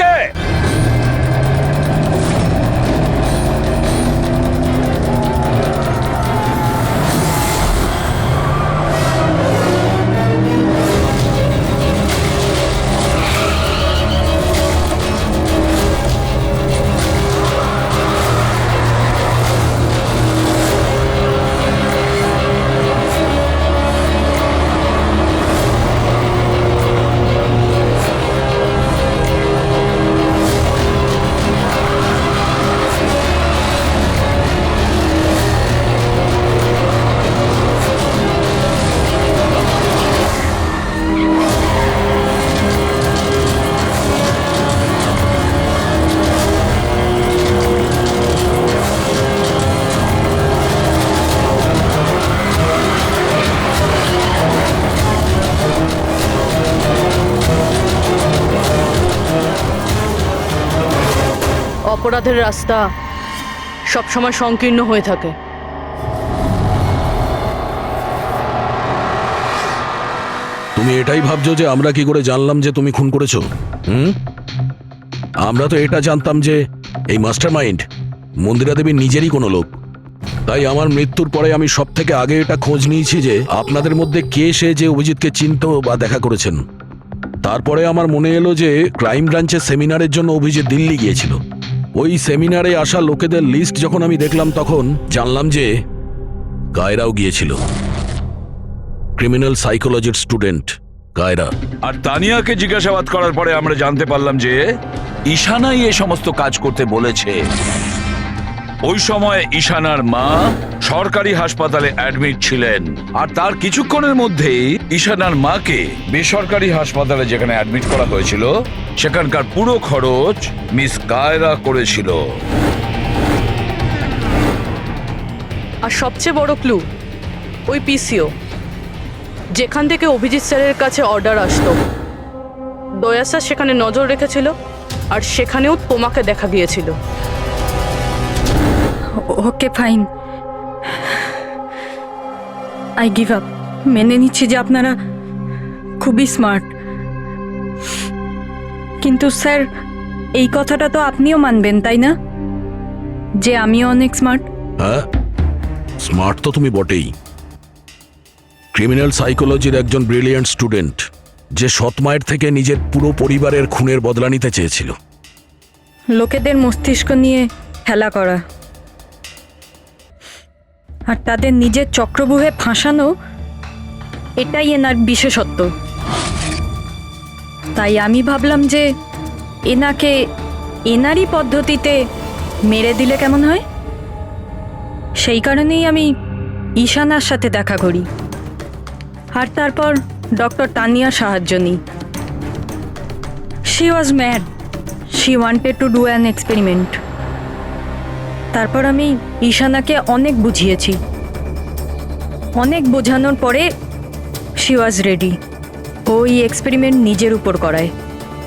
অপরাধের রাস্তা সবসময় সংকীর্ণ হয়ে থাকে। তুমি এটাই ভাবছো যে আমরা কি করে জানলাম যে তুমি খুন করেছো? আমরা তো এটা জানতাম যে এই মাস্টার মাইন্ড মন্দিরা দেবীর নিজেরই কোনো লোক। তাই আমার মৃত্যুর পরে আমি সব থেকে আগে এটা খোঁজ নিয়েছি যে আপনাদের মধ্যে কে সে যে অভিজিৎকে চিনতো বা দেখা করেছেন। তারপরে আমার মনে এলো যে ক্রাইম ব্রাঞ্চের সেমিনারের জন্য অভিজিৎ দিল্লি গিয়েছিল। ওই সেমিনারে আসা লোকেদের লিস্ট যখন আমি দেখলাম তখন জানলাম যে কায়রাও গিয়েছিল। ক্রিমিনাল সাইকোলজির স্টুডেন্ট কায়রা। আর তানিয়াকে জিজ্ঞাসাবাদ করার পরে আমরা জানতে পারলাম যে ঈশানাই এই সমস্ত কাজ করতে বলেছে। ওই সময় ঈশানার মা সরকারি হাসপাতালে অ্যাডমিট ছিলেন, আর তার কিছুক্ষণের মধ্যেই ঈশানার মাকে বেসরকারি হাসপাতালে যেখানে অ্যাডমিট করা হয়েছিল সেখানকার পুরো খরচ মিস কায়রা করেছিল। আর সবচেয়ে বড় ক্লু ওই পিসিও, যেখান থেকে অভিজিৎ স্যারের কাছে অর্ডার আসতো। দয়া স্যার সেখানে নজর রেখেছিল, আর সেখানেও তোমাকে দেখা গিয়েছিল। Okay fine, I give up. মেনে নিচ্ছি যে আপনারা খুবই স্মার্ট, কিন্তু স্যার এই কথাটা তো আপনিও মানবেন তাই না, যে আমিও অনেক স্মার্ট? হ্যাঁ, স্মার্ট তো তুমি বটেই। ক্রিমিনাল সাইকোলজির একজন ব্রিলিয়ান্ট স্টুডেন্ট, যে সৎ মায়ের থেকে নিজের পুরো পরিবারের খুনের বদলা নিতে চেয়েছিল। লোকেদের মস্তিষ্ক নিয়ে খেলা করা আর তাদের নিজের চক্রব্যূহে ফাঁসানো, এটাই এনার বিশেষত্ব। তাই আমি ভাবলাম যে এনাকে এনারই পদ্ধতিতে মেরে দিলে কেমন হয়। সেই কারণেই আমি ঈশানার সাথে দেখা করি, আর তারপর ডক্টর তানিয়ার সাহায্য নিই। She was mad, she wanted to do an experiment. তারপর আমি ঈশানাকে অনেক বুঝিয়েছি, অনেক বোঝানোর পরে শি ওয়াজ রেডি। ওই এক্সপেরিমেন্ট নিজের উপর করায়,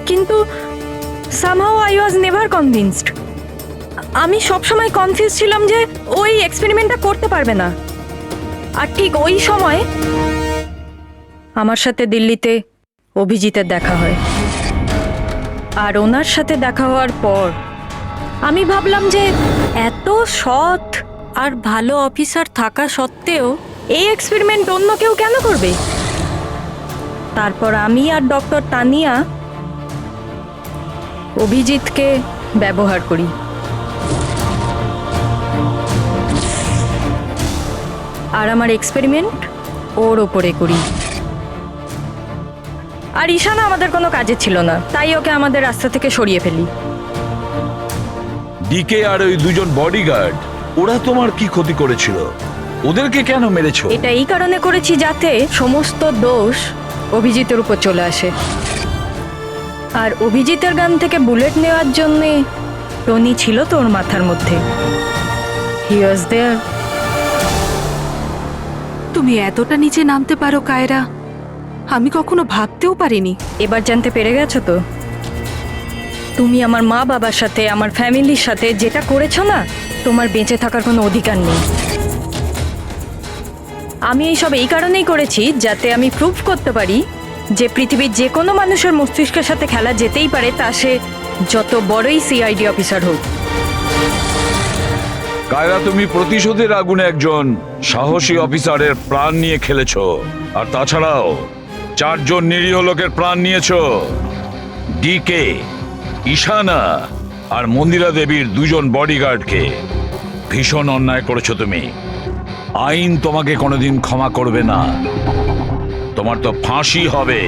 কিন্তু somehow I was never convinced. আমি সবসময় কনফিউজ ছিলাম যে ওই এক্সপেরিমেন্টটা করতে পারবে না। আর ঠিক ওই সময় আমার সাথে দিল্লিতে অভিজিতের দেখা হয়, আর ওনার সাথে দেখা হওয়ার পর আমি ভাবলাম যে এত সৎ আর ভালো অফিসার থাকা সত্ত্বেও এই এক্সপেরিমেন্ট অন্য কেউ কেন করবে। তারপর আমি আর ডক্টর তানিয়া অভিজিৎকে ব্যবহার করি। আর আমার এক্সপেরিমেন্ট ওর ওপরে করি। আর ঈশানা আমাদের কোনো কাজে ছিল না, তাই ওকে আমাদের রাস্তা থেকে সরিয়ে ফেলি। ডিকে আর ওই দুজন বডিগার্ড, ওরা তোমার কি ক্ষতি করেছিল? ওদেরকে কেন মেরেছো? এটা এই কারণে করেছি যাতে সমস্ত দোষ অভিজিতের উপর চলে আসে। আর অভিজিতের গান থেকে বুলেট নেওয়ার জন্যে টনি ছিল তোর মাথার মধ্যে। হি ওয়াজ দেয়ার। তুমি এতটা নিচে নামতে পারো কায়রা, আমি কখনো ভাবতেও পারিনি। এবার জানতে পেরে গেছো তো? তুমি আমার মা বাবার সাথে, আমার ফ্যামিলির সাথে যেটা করেছো না, তোমার বেঁচে থাকার কোনো অধিকার নেই। আমি এইসব এই কারণেই করেছি যাতে আমি প্রুভ করতে পারি যে পৃথিবীর যে কোনো মানুষের মস্তিষ্কের সাথে খেলা যেতেই পারে, তা সে যত বড়ই সিআইডি অফিসার হোক। কায়রা, তুমি প্রতিশোধের আগুনে একজন সাহসী অফিসারের প্রাণ নিয়ে খেলেছো, আর তাছাড়াও 4 জন নিরীহ লোকের প্রাণ নিয়েছো। ডিকে, ঈশানা আর মন্দিরা দেবীর 2 জন বডিগার্ডকে। ভীষণ অন্যায় করেছো তুমি। আইন তোমাকে কোনোদিন ক্ষমা করবে না। তোমার তো ফাঁসি হবে,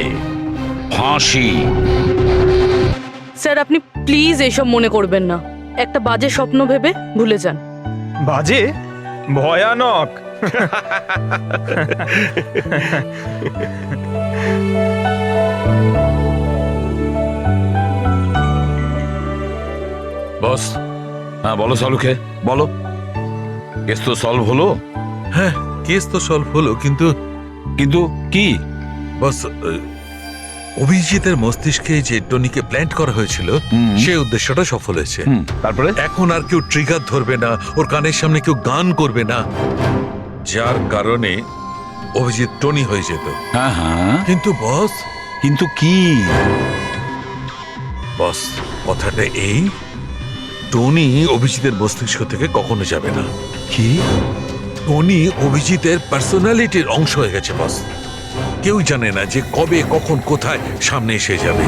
ফাঁসি। স্যার, আপনি প্লিজ এসব মনে করবেন না। একটা বাজে স্বপ্ন ভেবে ভুলে যান। বাজে? ভয়ানক। বস, হ্যাঁ বলো সালুকে, বলো। কেস তো সলভ হলো? হ্যাঁ, কেস তো সলভ হলো, কিন্তু কিন্তু কি? বস, অভিজিতের মস্তিষ্কে যে টনিকে প্ল্যান্ট করা হয়েছিল, সেই উদ্দেশ্যটা সফল হয়েছে। তারপরে এখন আর কেউ ট্রিগার ধরবে না, ওর কানের সামনে কেউ গান করবে না, যার কারণে অভিজিৎ টনি হয়ে যেত। হ্যাঁ হ্যাঁ, কিন্তু বস, কিন্তু কি? বস, কথাটা এই, টনি অভিজিতের মস্তিষ্ক থেকে কখনো যাবে না। কি? টনি অভিজিতের পার্সোনালিটির অংশ হয়ে গেছে বস। কেউ জানে না যে কবে, কখন, কোথায় সামনে এসে যাবে।